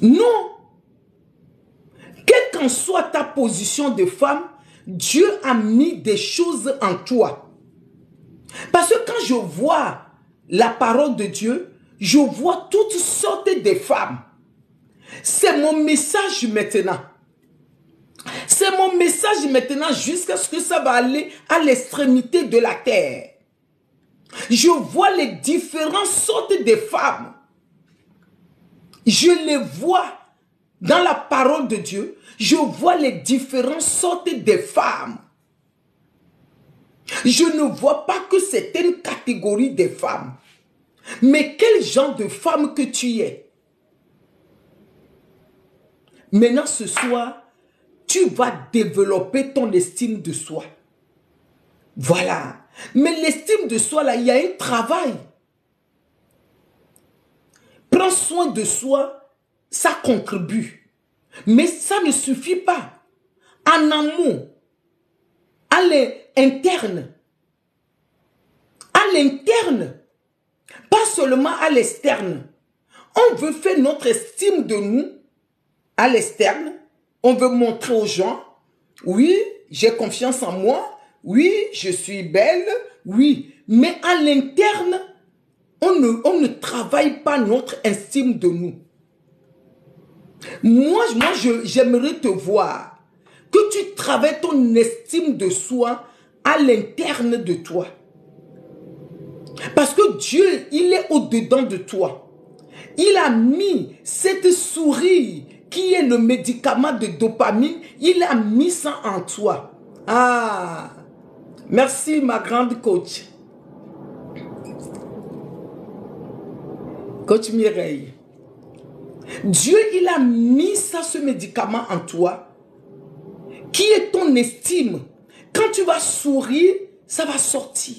Non. Quelle qu'en soit ta position de femme, Dieu a mis des choses en toi. Parce que quand je vois la parole de Dieu, je vois toutes sortes de femmes. C'est mon message maintenant. C'est mon message maintenant jusqu'à ce que ça va aller à l'extrémité de la terre. Je vois les différentes sortes de femmes. Je les vois dans la parole de Dieu. Je vois les différentes sortes de femmes. Je ne vois pas que certaines catégories de femmes. Mais quel genre de femme que tu es? Maintenant ce soir, tu vas développer ton estime de soi. Voilà. Mais l'estime de soi, là, il y a un travail. Prends soin de soi, ça contribue. Mais ça ne suffit pas. En amont, à l'interne. À l'interne. Pas seulement à l'externe. On veut faire notre estime de nous à l'externe. On veut montrer aux gens, oui, j'ai confiance en moi, oui, je suis belle, oui. Mais à l'interne, on ne travaille pas notre estime de nous. Moi j'aimerais te voir, que tu travailles ton estime de soi à l'interne de toi. Parce que Dieu, il est au-dedans de toi. Il a mis cette souris qui est le médicament de dopamine, il a mis ça en toi. Ah, merci ma grande coach. Coach Mireille. Dieu, il a mis ça, ce médicament en toi, qui est ton estime. Quand tu vas sourire, ça va sortir.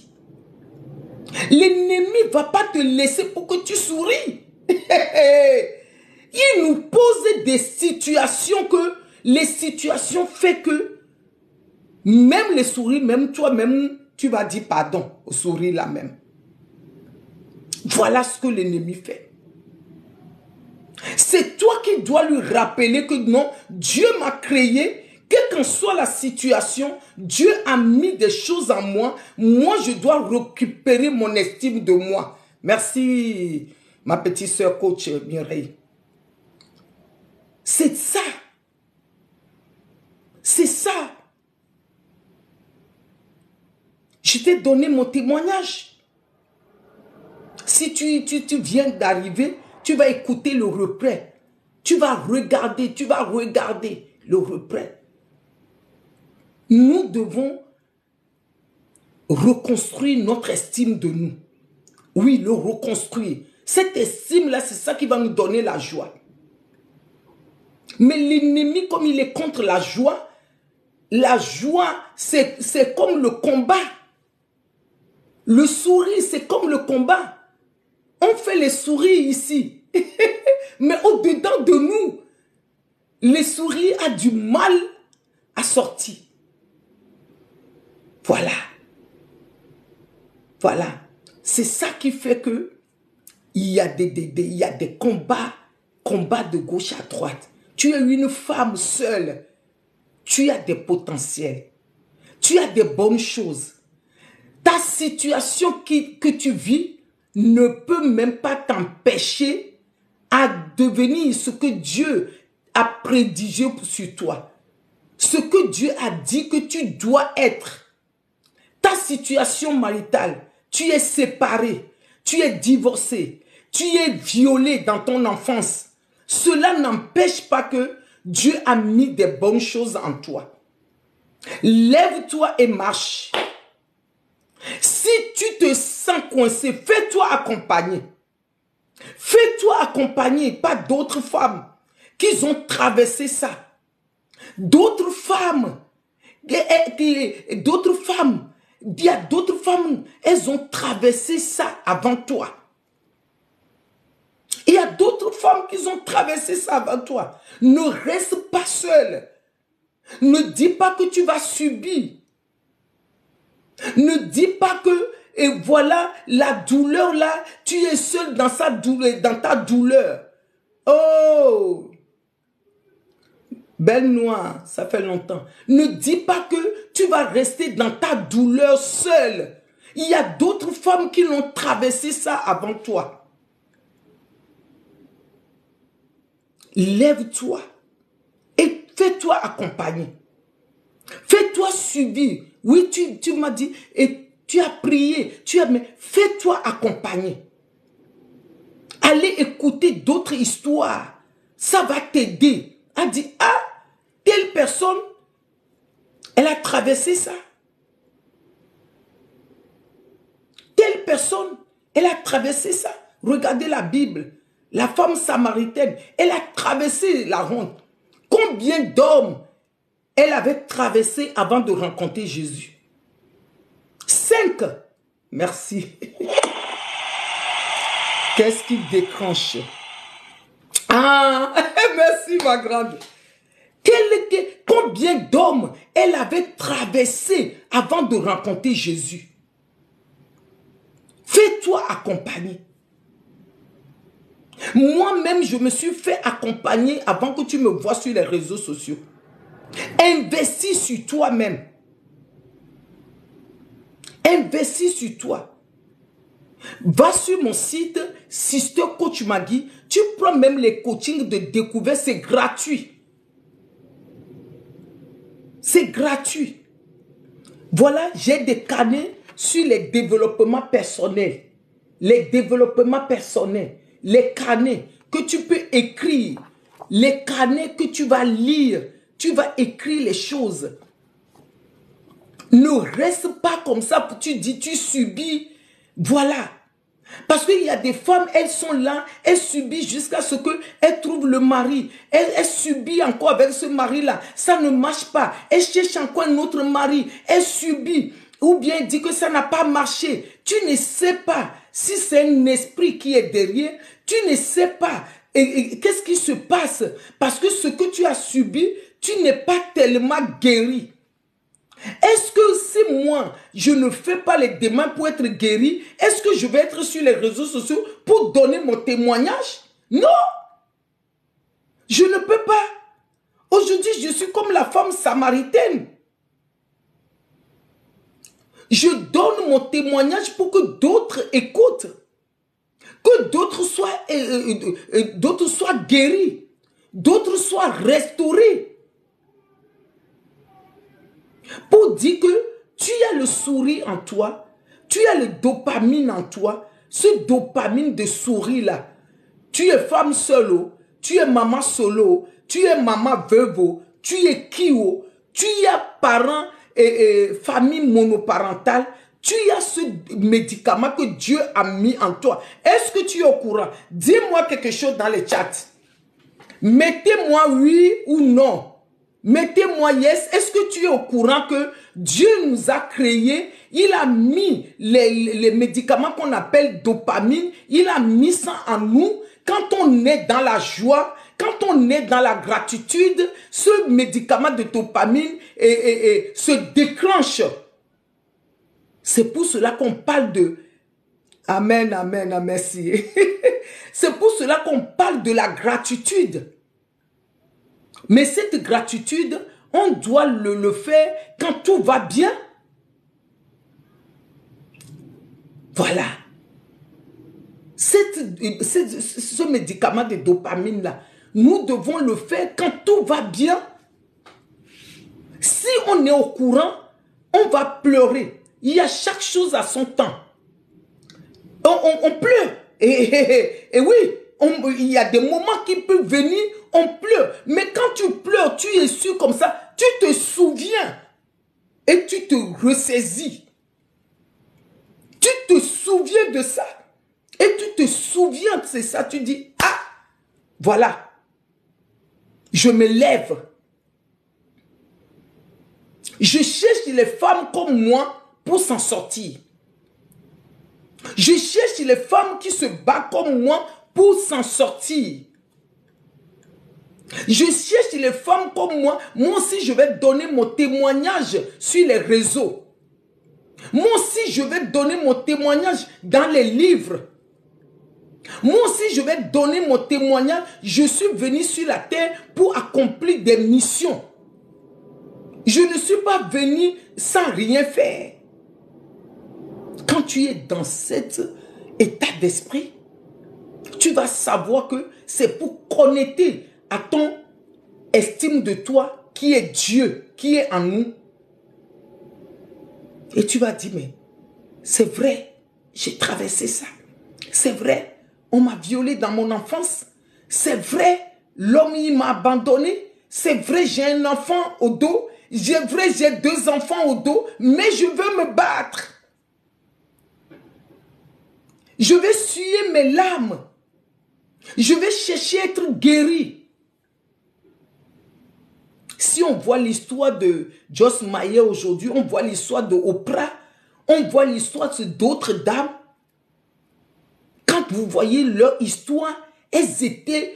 L'ennemi ne va pas te laisser pour que tu souris. Il nous pose des situations que les situations font que même les souris, même toi-même, tu vas dire pardon aux souris là même. Voilà ce que l'ennemi fait. C'est toi qui dois lui rappeler que non, Dieu m'a créé, quelle qu'en soit la situation, Dieu a mis des choses en moi. Moi, je dois récupérer mon estime de moi. Merci, ma petite soeur coach Mireille. C'est ça. C'est ça. Je t'ai donné mon témoignage. Si tu viens d'arriver, tu vas écouter le replay. Tu vas regarder le replay. Nous devons reconstruire notre estime de nous. Oui, le reconstruire. Cette estime-là, c'est ça qui va nous donner la joie. Mais l'ennemi, comme il est contre la joie, c'est comme le combat. Le sourire, c'est comme le combat. On fait les souris ici. Mais au-dedans de nous, les souris a du mal à sortir. Voilà. Voilà. C'est ça qui fait que il y a des combats de gauche à droite. Tu es une femme seule. Tu as des potentiels. Tu as des bonnes choses. Ta situation que tu vis ne peut même pas t'empêcher à devenir ce que Dieu a prédigé sur toi. ce que Dieu a dit que tu dois être. Ta situation maritale, tu es séparé, tu es divorcé, tu es violé dans ton enfance. Cela n'empêche pas que Dieu a mis des bonnes choses en toi. Lève-toi et marche. Si tu te sens coincé, fais-toi accompagner. Fais-toi accompagner par d'autres femmes qui ont traversé ça. D'autres femmes, il y a d'autres femmes, elles ont traversé ça avant toi. Il y a d'autres femmes qui ont traversé ça avant toi. Ne reste pas seul. Ne dis pas que tu vas subir. Ne dis pas que, et voilà, la douleur là, tu es seul dans ta douleur. Oh! Belle noire, ça fait longtemps. Ne dis pas que tu vas rester dans ta douleur seule. Il y a d'autres femmes qui l'ont traversé ça avant toi. Lève-toi et fais-toi accompagner. Fais-toi suivre. Oui, tu m'as dit, et tu as prié, mais fais-toi accompagner. Allez écouter d'autres histoires. Ça va t'aider. A dit, ah, telle personne, elle a traversé ça. Telle personne, elle a traversé ça. Regardez la Bible. La femme samaritaine, elle a traversé la honte. Combien d'hommes elle avait traversé avant de rencontrer Jésus? 5. Merci. Qu'est-ce qui déclenche? Ah, merci ma grande. Combien d'hommes elle avait traversé avant de rencontrer Jésus? Fais-toi accompagner. Moi-même, je me suis fait accompagner avant que tu me vois sur les réseaux sociaux. Investis sur toi-même. Investis sur toi. Va sur mon site, Sister Coach Maggie. Tu prends même les coachings de découverte, c'est gratuit. C'est gratuit. Voilà, j'ai des carnets sur les développements personnels. Les développements personnels. Les carnets que tu peux écrire. Les carnets que tu vas lire. Tu vas écrire les choses. Ne reste pas comme ça. Tu dis, tu subis. Voilà. Parce qu'il y a des femmes, elles sont là, elles subissent jusqu'à ce qu'elles trouvent le mari. Elles subissent encore avec ce mari-là. Ça ne marche pas. Elles cherchent encore un autre mari. Elles subissent. Ou bien elles disent que ça n'a pas marché. Tu ne sais pas si c'est un esprit qui est derrière. Tu ne sais pas. Qu'est-ce qui se passe? Parce que ce que tu as subi, tu n'es pas tellement guéri. Est-ce que si moi, je ne fais pas les démarches pour être guéri, est-ce que je vais être sur les réseaux sociaux pour donner mon témoignage? Non! Je ne peux pas. Aujourd'hui, je suis comme la femme samaritaine. Je donne mon témoignage pour que d'autres écoutent. Que d'autres soient guéris. D'autres soient restaurés. Pour dire que tu as le sourire en toi, tu as le dopamine en toi, ce dopamine de sourire là. Tu es femme solo, tu es maman solo, tu es maman veuve, tu es kio, tu as parents et famille monoparentale, tu as ce médicament que Dieu a mis en toi. Est-ce que tu es au courant? Dis-moi quelque chose dans le chat. Mettez-moi oui ou non. Mettez-moi yes. Est-ce que tu es au courant que Dieu nous a créés? Il a mis les médicaments qu'on appelle dopamine. Il a mis ça en nous. Quand on est dans la joie, quand on est dans la gratitude, ce médicament de dopamine se déclenche. C'est pour cela qu'on parle de... Amen, amen, amen, merci. C'est pour cela qu'on parle de la gratitude. Mais cette gratitude, on doit le faire quand tout va bien. Voilà. Ce médicament de dopamine-là, nous devons le faire quand tout va bien. on est au courant, on va pleurer. Il y a chaque chose à son temps. On pleure. Et oui, il y a des moments qui peuvent venir, on pleure. Mais quand tu pleures, tu es sûr comme ça, tu te souviens. Et tu te ressaisis. Tu te souviens de ça. Et tu te souviens de ça. Tu dis, ah, voilà. Je me lève. Je cherche les femmes comme moi pour s'en sortir. Je cherche les femmes qui se battent comme moi pour s'en sortir. Je cherche les femmes comme moi. Moi aussi, je vais donner mon témoignage sur les réseaux. Moi aussi, je vais donner mon témoignage dans les livres. Moi aussi, je vais donner mon témoignage. Je suis venu sur la terre pour accomplir des missions. Je ne suis pas venu sans rien faire. Quand tu es dans cet état d'esprit, tu vas savoir que c'est pour connecter à ton estime de toi qui est Dieu, qui est en nous. Et tu vas dire, mais c'est vrai, j'ai traversé ça. C'est vrai, on m'a violé dans mon enfance. C'est vrai, l'homme il m'a abandonné. C'est vrai, j'ai un enfant au dos. C'est vrai, j'ai 2 enfants au dos, mais je veux me battre. Je vais suer mes larmes. Je vais chercher à être guéri. Si on voit l'histoire de Joyce Meyer aujourd'hui, on voit l'histoire de Oprah, on voit l'histoire d'autres dames. Quand vous voyez leur histoire, elles étaient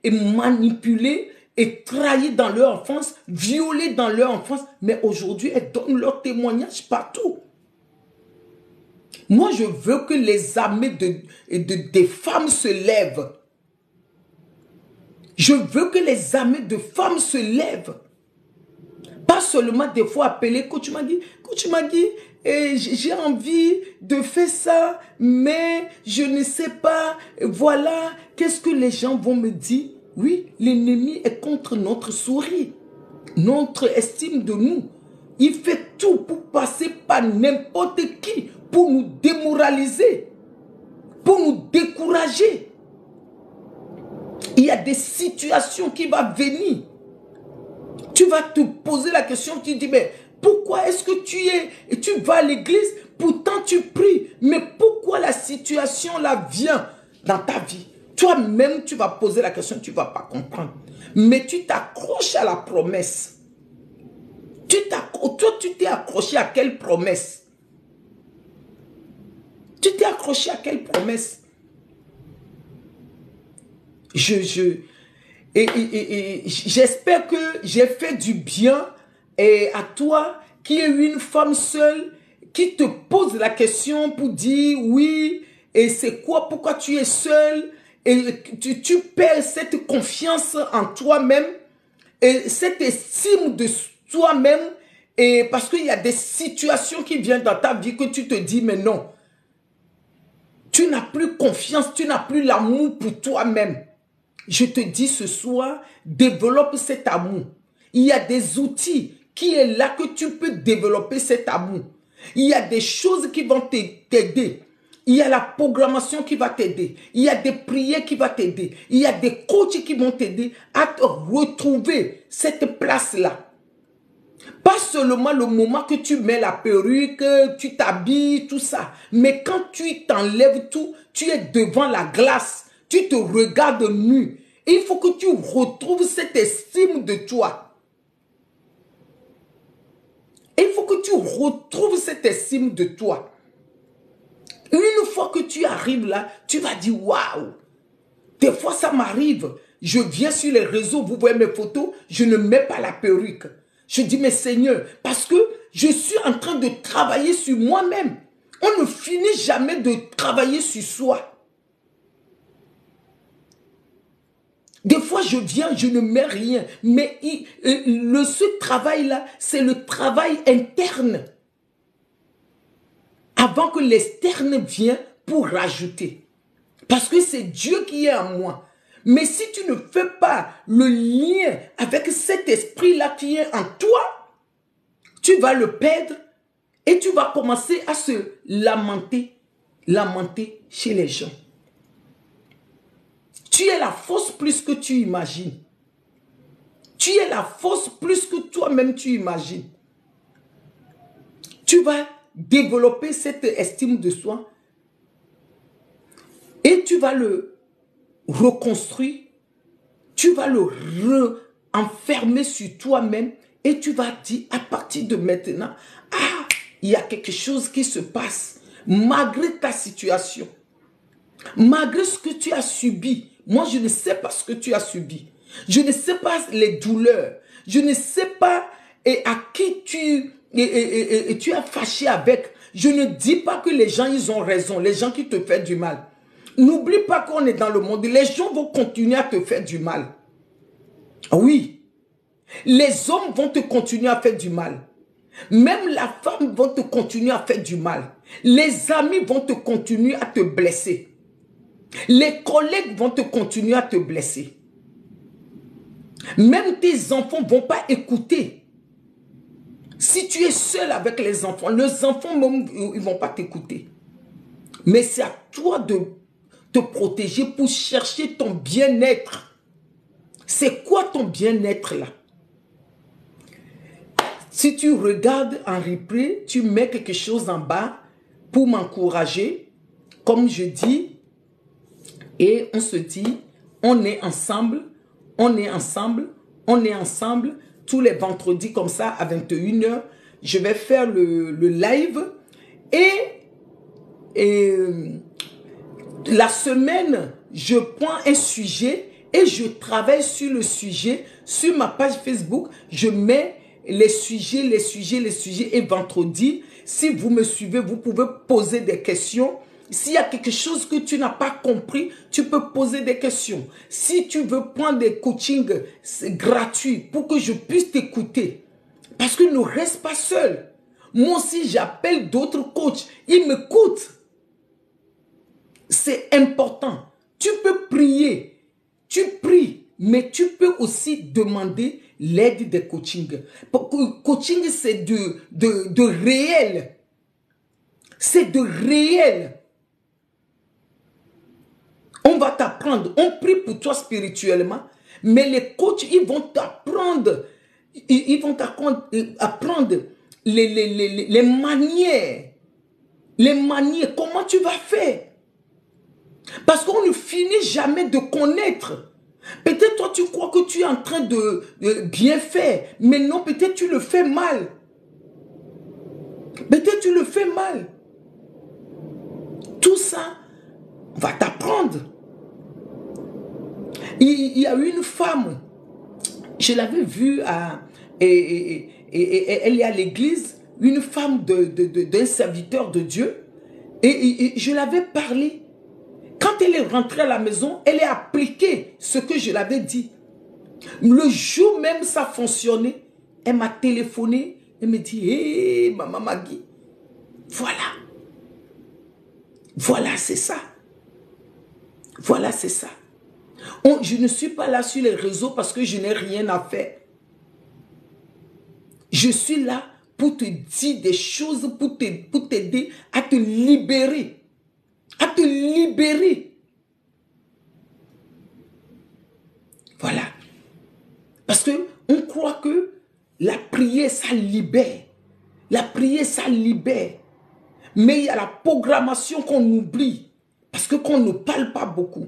manipulées et trahies dans leur enfance, violées dans leur enfance. Mais aujourd'hui, elles donnent leur témoignage partout. Moi, je veux que les armées des femmes se lèvent. Je veux que les armées de femmes se lèvent. Pas seulement des fois appeler, coach m'a dit, j'ai envie de faire ça, mais je ne sais pas, voilà, qu'est-ce que les gens vont me dire? Oui, l'ennemi est contre notre souris, notre estime de nous. Il fait tout pour passer par n'importe qui, pour nous démoraliser, pour nous décourager. Il y a des situations qui vont venir. Tu vas te poser la question, tu dis, mais pourquoi est-ce que tu vas à l'église, pourtant tu pries, mais pourquoi la situation là vient dans ta vie? Toi-même, tu vas poser la question, tu ne vas pas comprendre. Mais tu t'accroches à la promesse. Toi, tu t'es accroché à quelle promesse? Tu t'es accroché à quelle promesse? J'espère que j'ai fait du bien à toi qui es une femme seule, qui te pose la question pour dire oui, et c'est quoi, pourquoi tu es seule, et tu perds cette confiance en toi-même, et cette estime de toi-même, et parce qu'il y a des situations qui viennent dans ta vie que tu te dis, mais non, tu n'as plus confiance, tu n'as plus l'amour pour toi-même. Je te dis ce soir, développe cet amour. Il y a des outils qui est là que tu peux développer cet amour. Il y a des choses qui vont t'aider. Il y a la programmation qui va t'aider. Il y a des prières qui vont t'aider. Il y a des coachs qui vont t'aider à te retrouver cette place-là. Pas seulement le moment que tu mets la perruque, tu t'habilles, tout ça. Mais quand tu t'enlèves tout, tu es devant la glace. Tu te regardes nu. Il faut que tu retrouves cette estime de toi. Il faut que tu retrouves cette estime de toi. Une fois que tu arrives là, tu vas dire waouh. Des fois ça m'arrive. Je viens sur les réseaux, vous voyez mes photos, je ne mets pas la perruque. Je dis mais Seigneur, parce que je suis en train de travailler sur moi-même. On ne finit jamais de travailler sur soi. Des fois, je viens, je ne mets rien. Mais ce travail-là, c'est le travail interne. Avant que l'externe vienne pour rajouter. Parce que c'est Dieu qui est en moi. Mais si tu ne fais pas le lien avec cet esprit-là qui est en toi, tu vas le perdre et tu vas commencer à se lamenter chez les gens. Tu es la force plus que tu imagines. Tu es la force plus que toi-même tu imagines. Tu vas développer cette estime de soi et tu vas le reconstruire. Tu vas le enfermer sur toi-même et tu vas dire à partir de maintenant, ah, il y a quelque chose qui se passe malgré ta situation, malgré ce que tu as subi. Moi, je ne sais pas ce que tu as subi. Je ne sais pas les douleurs. Je ne sais pas à qui tu as fâché avec. Je ne dis pas que les gens, ils ont raison. Les gens qui te font du mal. N'oublie pas qu'on est dans le monde. Les gens vont continuer à te faire du mal. Oui. Les hommes vont te continuer à faire du mal. Même la femme va te continuer à faire du mal. Les amis vont te continuer à te blesser. Les collègues vont te continuer à te blesser. Même tes enfants ne vont pas écouter. Si tu es seul avec les enfants même, ils ne vont pas t'écouter. Mais c'est à toi de te protéger pour chercher ton bien-être. C'est quoi ton bien-être là? Si tu regardes en replay, tu mets quelque chose en bas pour m'encourager. Comme je dis, et on se dit, on est ensemble, on est ensemble, on est ensemble. Tous les vendredis comme ça à 21 h, je vais faire le live. Et la semaine, je prends un sujet et je travaille sur le sujet. Sur ma page Facebook, je mets les sujets. Et vendredi, si vous me suivez, vous pouvez poser des questions. S'il y a quelque chose que tu n'as pas compris, tu peux poser des questions. Si tu veux prendre des coachings gratuits pour que je puisse t'écouter, parce que ne reste pas seul. Moi aussi, j'appelle d'autres coachs. Ils m'écoutent. C'est important. Tu peux prier. Tu pries, mais tu peux aussi demander l'aide des coachings. Coaching, c'est de réel. C'est de réel. On va t'apprendre. On prie pour toi spirituellement, mais les coachs, ils vont t'apprendre. Ils vont t'apprendre les manières. Les manières. Comment tu vas faire? Parce qu'on ne finit jamais de connaître. Peut-être toi, tu crois que tu es en train de bien faire, mais non, peut-être tu le fais mal. Peut-être tu le fais mal. Tout ça, on va t'apprendre. Il y a une femme, je l'avais vue elle est à l'église, une femme d'un serviteur de Dieu, et je l'avais parlé. Quand elle est rentrée à la maison, elle a appliqué ce que je l'avais dit. Le jour même, ça a fonctionné. Elle m'a téléphoné. Elle me dit, hé, maman Magui, voilà. Voilà, c'est ça. Voilà, c'est ça. Je ne suis pas là sur les réseaux parce que je n'ai rien à faire. Je suis là pour te dire des choses, pour t'aider à te libérer. À te libérer. Voilà. Parce que on croit que la prière, ça libère. La prière, ça libère. Mais il y a la programmation qu'on oublie. Parce que qu'on ne parle pas beaucoup.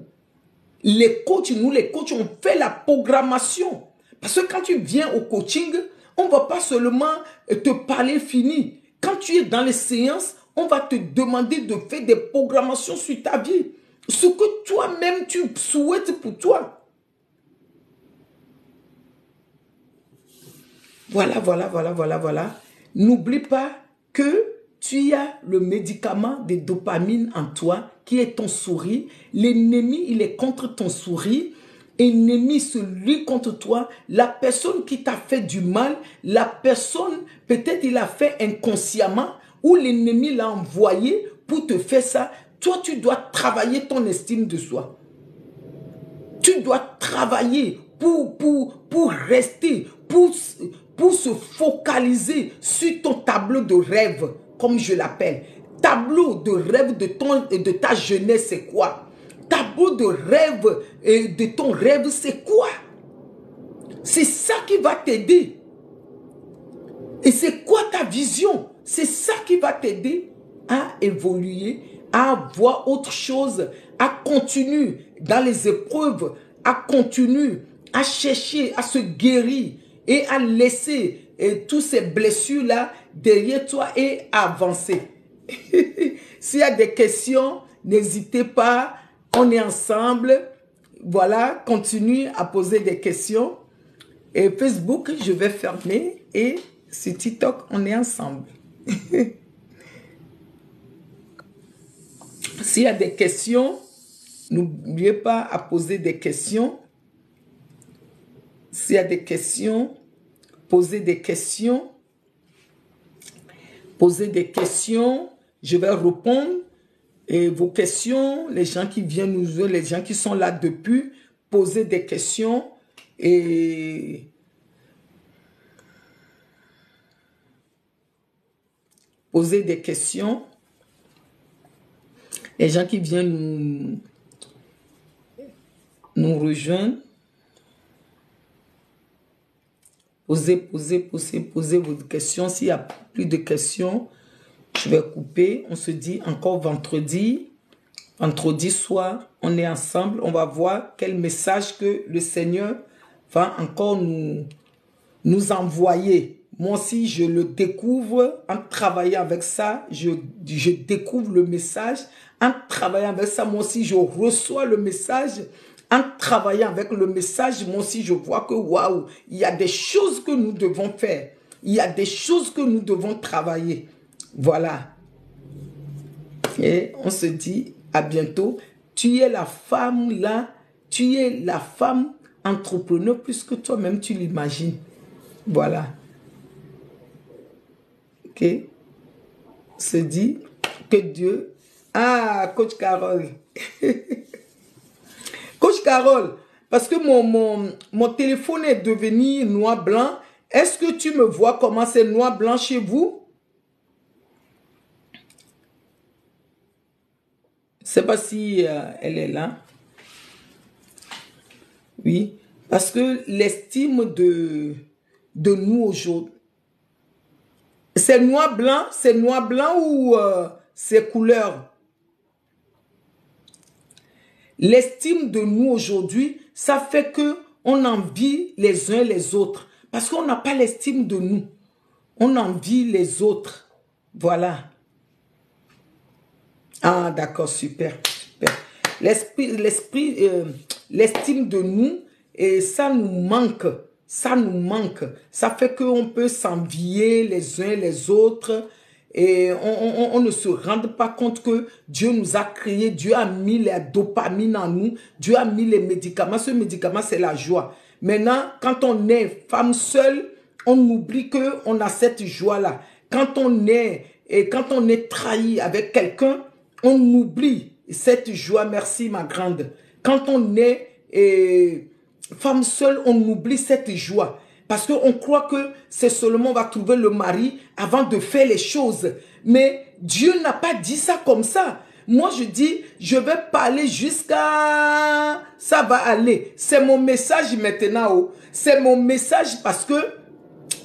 Les coachs, nous les coachs, on fait la programmation. Parce que quand tu viens au coaching, on ne va pas seulement te parler fini. Quand tu es dans les séances, on va te demander de faire des programmations sur ta vie. Ce que toi-même tu souhaites pour toi. Voilà. N'oublie pas que tu as le médicament de dopamine en toi qui est ton sourire. L'ennemi, il est contre ton sourire. Ennemi, celui contre toi, la personne qui t'a fait du mal, la personne, peut-être il a fait inconsciemment ou l'ennemi l'a envoyé pour te faire ça. Toi, tu dois travailler ton estime de soi. Tu dois travailler pour rester, pour se focaliser sur ton tableau de rêve, comme je l'appelle. Tableau de rêve de ta jeunesse, c'est quoi? Tableau de rêve de ton rêve, c'est quoi? C'est ça qui va t'aider. Et c'est quoi ta vision? C'est ça qui va t'aider à évoluer, à voir autre chose, à continuer dans les épreuves, à continuer, à chercher, à se guérir et à laisser toutes ces blessures-là derrière toi et avancer. S'il y a des questions, n'hésitez pas, on est ensemble. Voilà, continue à poser des questions. Et Facebook, je vais fermer et sur TikTok, on est ensemble. S'il y a des questions, n'oubliez pas à poser des questions. S'il y a des questions, posez des questions. Posez des questions, je vais répondre. Et vos questions, les gens qui viennent nous voir, les gens qui sont là depuis, posez des questions et posez des questions. Les gens qui viennent nous rejoindre, posez vos questions. S'il n'y a plus de questions, je vais couper. On se dit encore vendredi. Vendredi soir, on est ensemble. On va voir quel message que le Seigneur va encore nous envoyer. Moi aussi, je le découvre en travaillant avec ça. Je découvre le message. En travaillant avec ça, moi aussi, je reçois le message. En travaillant avec le message, moi aussi, je vois que waouh, il y a des choses que nous devons faire. Il y a des choses que nous devons travailler. Voilà. Et on se dit à bientôt. Tu es la femme là, tu es la femme entrepreneur plus que toi-même tu l'imagines. Voilà. Ok. On se dit que Dieu... Ah, Coach Carole. Coach Carole, parce que mon téléphone est devenu noir-blanc. Est-ce que tu me vois comment c'est noir-blanc chez vous? Je ne sais pas si elle est là. Oui, parce que l'estime de nous aujourd'hui, c'est noir-blanc ou c'est couleur? L'estime de nous aujourd'hui, ça fait que on envie les uns les autres. Parce qu'on n'a pas l'estime de nous. On envie les autres. Voilà. Ah, d'accord, super, super. L'estime de nous, et ça nous manque. Ça nous manque. Ça fait qu'on peut s'envier les uns les autres. Et on ne se rend pas compte que Dieu nous a créés, Dieu a mis la dopamine en nous, Dieu a mis les médicaments. Ce médicament, c'est la joie. Maintenant, quand on est femme seule, on oublie qu'on a cette joie-là. Quand on est trahi avec quelqu'un, on oublie cette joie. Merci, ma grande. Quand on est femme seule, on oublie cette joie. Parce qu'on croit que c'est seulement on va trouver le mari avant de faire les choses. Mais Dieu n'a pas dit ça comme ça. Moi, je dis, je vais parler jusqu'à... Ça va aller. C'est mon message maintenant. Oh. C'est mon message parce que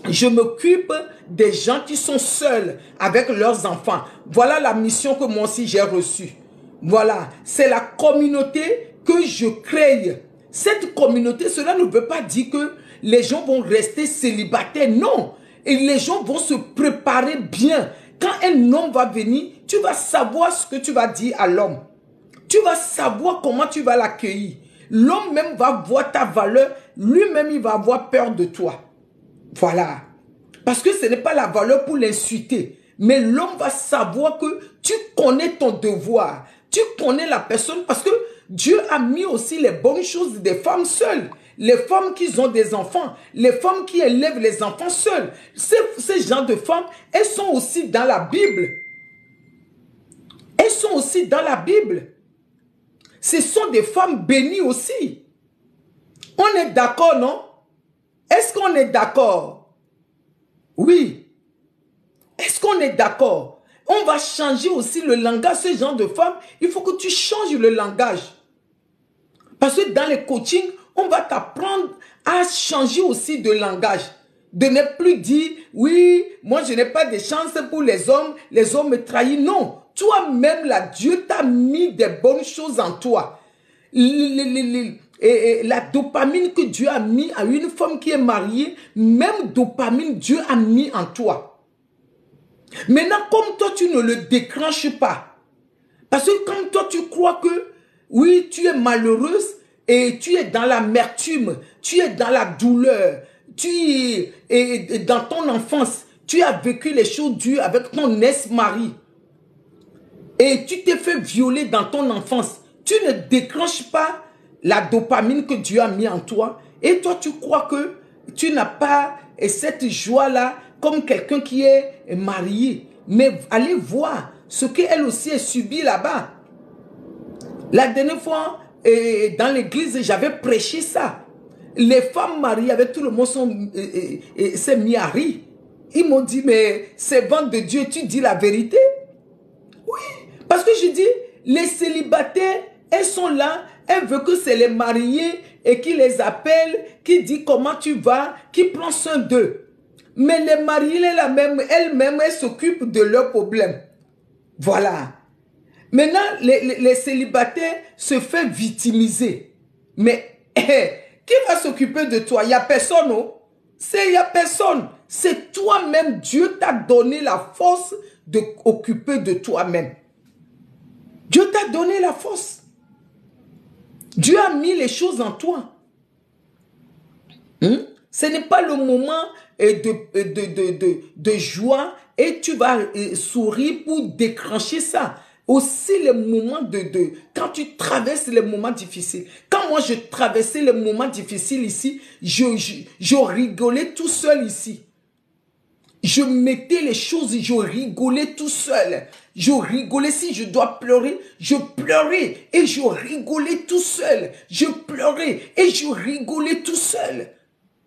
je m'occupe des gens qui sont seuls avec leurs enfants. Voilà la mission que moi aussi j'ai reçue. Voilà. C'est la communauté que je crée. Cette communauté, cela ne veut pas dire que les gens vont rester célibataires. Non. Et les gens vont se préparer bien. Quand un homme va venir, tu vas savoir ce que tu vas dire à l'homme. Tu vas savoir comment tu vas l'accueillir. L'homme même va voir ta valeur. Lui-même, il va avoir peur de toi. Voilà. Parce que ce n'est pas la valeur pour l'insulter. Mais l'homme va savoir que tu connais ton devoir. Tu connais la personne parce que Dieu a mis aussi les bonnes choses des femmes seules. Les femmes qui ont des enfants, les femmes qui élèvent les enfants seules. Ces gens de femmes, elles sont aussi dans la Bible. Elles sont aussi dans la Bible. Ce sont des femmes bénies aussi. On est d'accord, non? Est-ce qu'on est d'accord? Oui. Est-ce qu'on est d'accord? On va changer aussi le langage. Ce genre de femme, il faut que tu changes le langage. Parce que dans les coachings, on va t'apprendre à changer aussi de langage. De ne plus dire, oui, moi je n'ai pas de chance pour les hommes me trahissent. Non, toi-même là, Dieu t'a mis des bonnes choses en toi. La dopamine que Dieu a mis à une femme qui est mariée, même dopamine Dieu a mis en toi. Maintenant, comme toi tu ne le déclenches pas, parce que quand toi tu crois que, oui, tu es malheureuse et tu es dans l'amertume, tu es dans la douleur, tu es dans ton enfance, tu as vécu les choses dures avec ton ex-mari et tu t'es fait violer dans ton enfance, tu ne déclenches pas la dopamine que Dieu a mis en toi et toi tu crois que tu n'as pas cette joie-là comme quelqu'un qui est marié. Mais allez voir ce qu'elle aussi a subi là-bas. La dernière fois, dans l'église, j'avais prêché ça. Les femmes mariées avec tout le monde s'est mis à rire. Ils m'ont dit, mais servante de Dieu, tu dis la vérité? Oui, parce que je dis, les célibataires, elles sont là, elles veulent que c'est les mariés et qui les appelle, qui dit comment tu vas, qui prend soin d'eux. Mais les mariés, elles-mêmes, elles s'occupent de leurs problèmes. Voilà. Maintenant, les célibataires se font victimiser. Mais qui va s'occuper de toi? Il n'y a personne, non? Il n'y a personne. C'est toi-même. Dieu t'a donné la force de t'occuper de toi-même. Dieu t'a donné la force. Dieu a mis les choses en toi. Ce n'est pas le moment de joie et tu vas sourire pour déclencher ça. Aussi les moments quand tu traverses les moments difficiles. Quand moi je traversais les moments difficiles ici, je rigolais tout seul ici. Je mettais les choses, je rigolais tout seul. Je rigolais, si je dois pleurer, je pleurais et je rigolais tout seul. Je pleurais et je rigolais tout seul.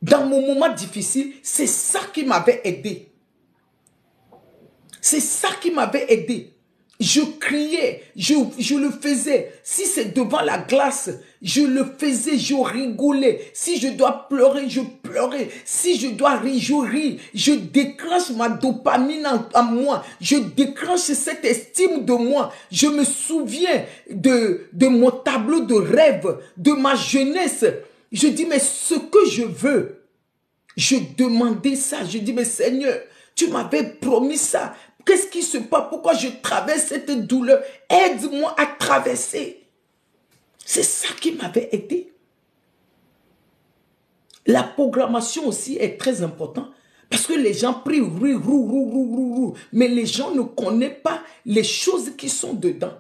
Dans mon moment difficile, c'est ça qui m'avait aidé. C'est ça qui m'avait aidé. Je criais, je le faisais. Si c'est devant la glace, je le faisais, je rigolais. Si je dois pleurer, je pleurais. Si je dois rire, je ris. Je déclenche ma dopamine en moi. Je déclenche cette estime de moi. Je me souviens de mon tableau de rêve, de ma jeunesse. Je dis, mais ce que je veux, je demandais ça. Je dis, mais Seigneur, tu m'avais promis ça. Qu'est-ce qui se passe? Pourquoi je traverse cette douleur? Aide-moi à traverser. C'est ça qui m'avait aidé. La programmation aussi est très importante. Parce que les gens prient, mais les gens ne connaissent pas les choses qui sont dedans.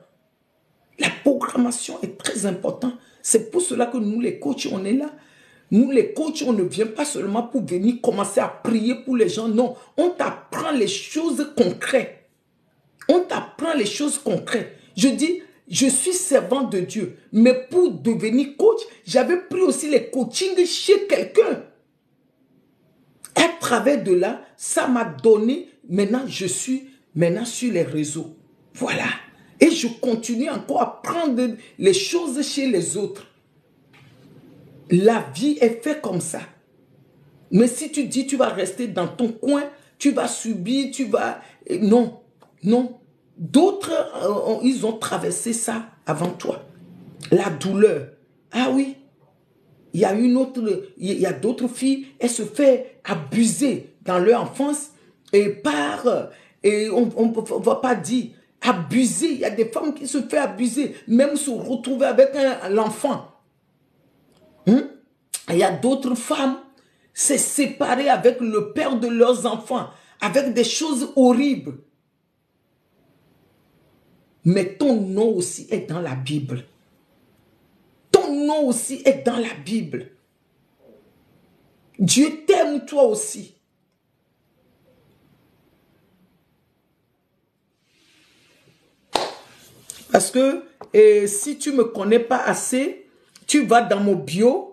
La programmation est très importante. C'est pour cela que nous, les coachs, on est là. Nous, les coachs, on ne vient pas seulement pour venir commencer à prier pour les gens. Non, on t'apprend les choses concrètes. On t'apprend les choses concrètes. Je dis, je suis servant de Dieu. Mais pour devenir coach, j'avais pris aussi les coachings chez quelqu'un. À travers de là, ça m'a donné, maintenant je suis sur les réseaux. Voilà. Et je continue encore à prendre les choses chez les autres. La vie est faite comme ça. Mais si tu dis tu vas rester dans ton coin, tu vas subir, tu vas... Non, non. D'autres, ils ont traversé ça avant toi. La douleur. Ah oui. Il y a d'autres filles, elles se font abuser dans leur enfance et on ne va pas dire abuser. Il y a des femmes qui se font abuser, même se retrouver avec l'enfant. Il y a d'autres femmes, c'est séparées avec le père de leurs enfants, avec des choses horribles. Mais ton nom aussi est dans la Bible. Ton nom aussi est dans la Bible. Dieu t'aime toi aussi. Parce que si tu ne me connais pas assez, tu vas dans mon bio,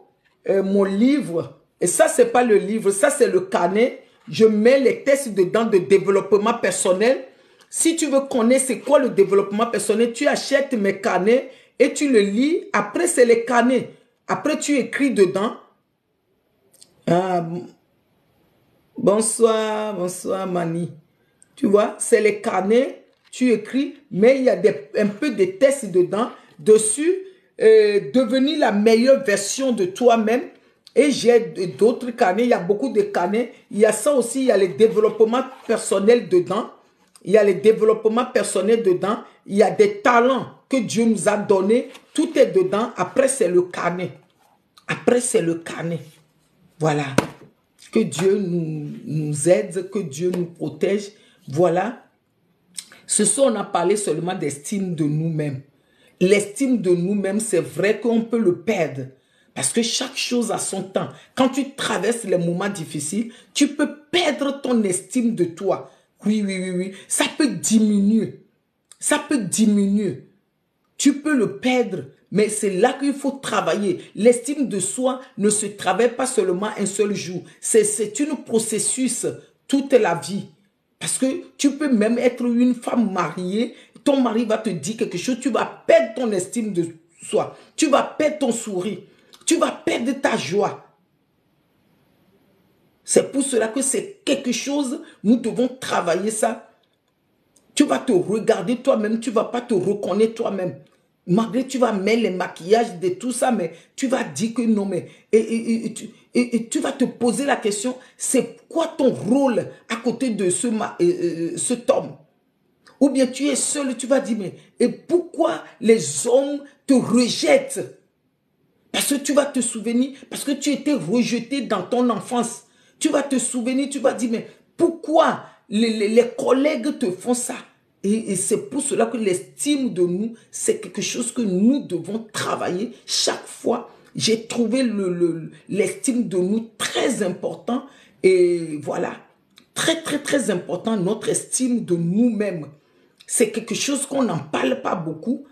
mon livre. Et ça, ce n'est pas le livre, ça, c'est le carnet Je mets les tests dedans de développement personnel. Si tu veux connaître c'est quoi le développement personnel, tu achètes mes carnets et tu le lis. Après, c'est les carnets. Après, tu écris dedans. Ah, bonsoir, bonsoir Mani. Tu vois, c'est les carnets, tu écris, mais il y a un peu de tests dedans. Dessus, devenir la meilleure version de toi-même. Et j'ai d'autres carnets, il y a beaucoup de carnets. Il y a ça aussi, il y a les développements personnels dedans. Il y a les développements personnels dedans. Il y a des talents que Dieu nous a donnés. Tout est dedans. Après, c'est le carnet. Après, c'est le carnet. Voilà. Que Dieu nous aide, que Dieu nous protège. Voilà. Ce soir, on a parlé seulement d'estime de nous-mêmes. L'estime de nous-mêmes, c'est vrai qu'on peut le perdre. Parce que chaque chose a son temps. Quand tu traverses les moments difficiles, tu peux perdre ton estime de toi. Oui, oui, oui, oui. Ça peut diminuer. Ça peut diminuer. Tu peux le perdre, mais c'est là qu'il faut travailler. L'estime de soi ne se travaille pas seulement un seul jour. C'est un processus toute la vie. Parce que tu peux même être une femme mariée, ton mari va te dire quelque chose, tu vas perdre ton estime de soi. Tu vas perdre ton sourire. Tu vas perdre ta joie. C'est pour cela que c'est quelque chose, nous devons travailler ça. Tu vas te regarder toi-même, tu ne vas pas te reconnaître toi-même. Malgré tu vas mettre les maquillages de tout ça, mais tu vas dire que non, mais tu vas te poser la question, c'est quoi ton rôle à côté de cet homme? Ou bien tu es seul, tu vas dire, mais et pourquoi les hommes te rejettent? Parce que tu vas te souvenir, parce que tu étais rejeté dans ton enfance. Tu vas te souvenir, tu vas dire, mais pourquoi les collègues te font ça? Et c'est pour cela que l'estime de nous, c'est quelque chose que nous devons travailler chaque fois. J'ai trouvé l'estime de nous très important. Et voilà, très, très, très important, notre estime de nous-mêmes. C'est quelque chose qu'on n'en parle pas beaucoup.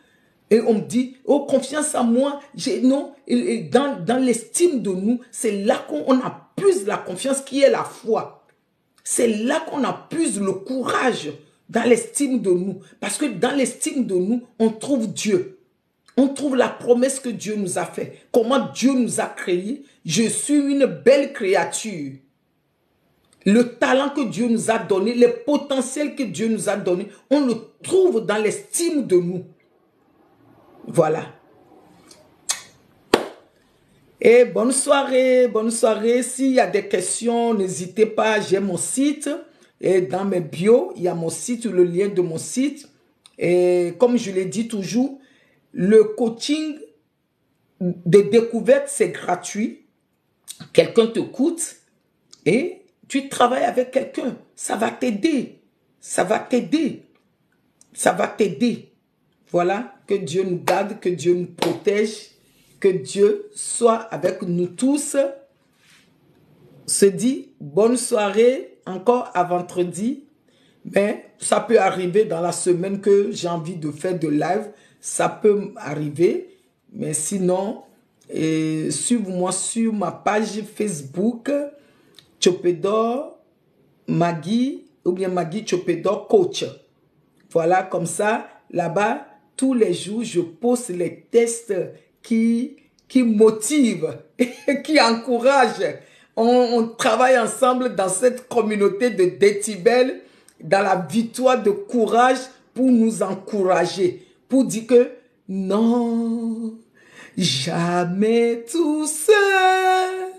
Et on me dit, oh, confiance en moi. Non, dans l'estime de nous, c'est là qu'on a plus la confiance qui est la foi. C'est là qu'on a plus le courage dans l'estime de nous. Parce que dans l'estime de nous, on trouve Dieu. On trouve la promesse que Dieu nous a faite. Comment Dieu nous a créés. Je suis une belle créature. Le talent que Dieu nous a donné, le potentiel que Dieu nous a donné, on le trouve dans l'estime de nous. Voilà. Et bonne soirée, bonne soirée. S'il y a des questions, n'hésitez pas, j'ai mon site. Et dans mes bios, il y a mon site, le lien de mon site. Et comme je l'ai dit toujours, le coaching de découverte, c'est gratuit. Quelqu'un te coûte et tu travailles avec quelqu'un. Ça va t'aider. Ça va t'aider. Ça va t'aider. Voilà, que Dieu nous garde, que Dieu nous protège, que Dieu soit avec nous tous. Se dit bonne soirée, encore à vendredi. Mais ça peut arriver dans la semaine que j'ai envie de faire de live. Ça peut arriver. Mais sinon, suivez-moi sur ma page Facebook, Tchopedor Magui, ou bien Magui Tchopedor Coach. Voilà, comme ça, là-bas, tous les jours, je poste les tests qui motivent, qui encouragent. On travaille ensemble dans cette communauté de décibels, dans la victoire de courage pour nous encourager, pour dire que non, jamais tout seul.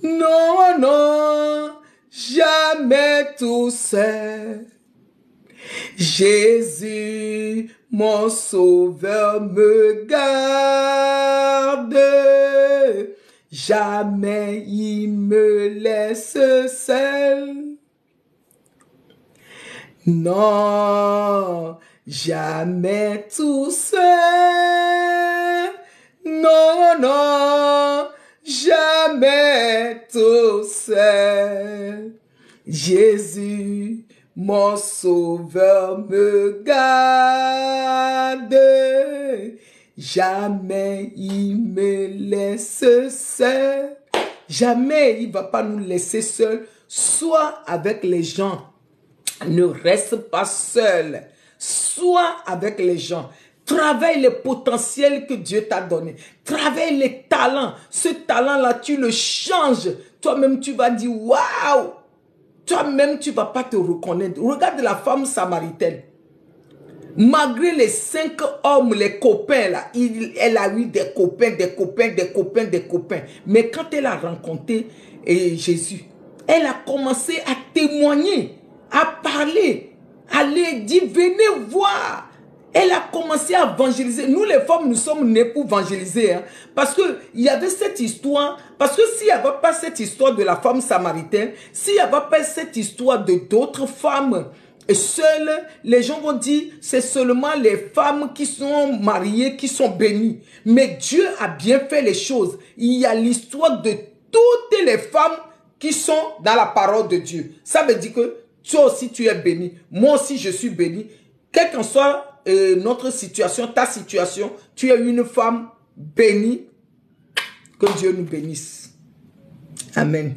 Non, non, jamais tout seul. Jésus, mon sauveur, me garde. Jamais il me laisse seul. Non, jamais tout seul. Non, non, jamais tout seul. Jésus, mon sauveur, me garde. Jamais il me laisse seul. Jamais il ne va pas nous laisser seuls. Sois avec les gens. Ne reste pas seul. Sois avec les gens. Travaille les potentiels que Dieu t'a donné. Travaille les talents. Ce talent-là, tu le changes. Toi-même, tu vas dire, waouh! Toi-même, tu ne vas pas te reconnaître. Regarde la femme samaritaine. Malgré les 5 hommes, les copains, là, elle a eu des copains. Mais quand elle a rencontré Jésus, elle a commencé à témoigner, à parler, à aller dire, venez voir. Elle a commencé à évangéliser. Nous, les femmes, nous sommes nées pour évangéliser. Hein, parce qu'il y avait cette histoire. Parce que s'il n'y avait pas cette histoire de la femme samaritaine, s'il n'y avait pas cette histoire de d'autres femmes seules, les gens vont dire, c'est seulement les femmes qui sont mariées, qui sont bénies. Mais Dieu a bien fait les choses. Il y a l'histoire de toutes les femmes qui sont dans la parole de Dieu. Ça veut dire que toi aussi, tu es béni. Moi aussi, je suis béni. Quelle qu'en soit notre situation, ta situation, tu es une femme bénie. Que Dieu nous bénisse. Amen.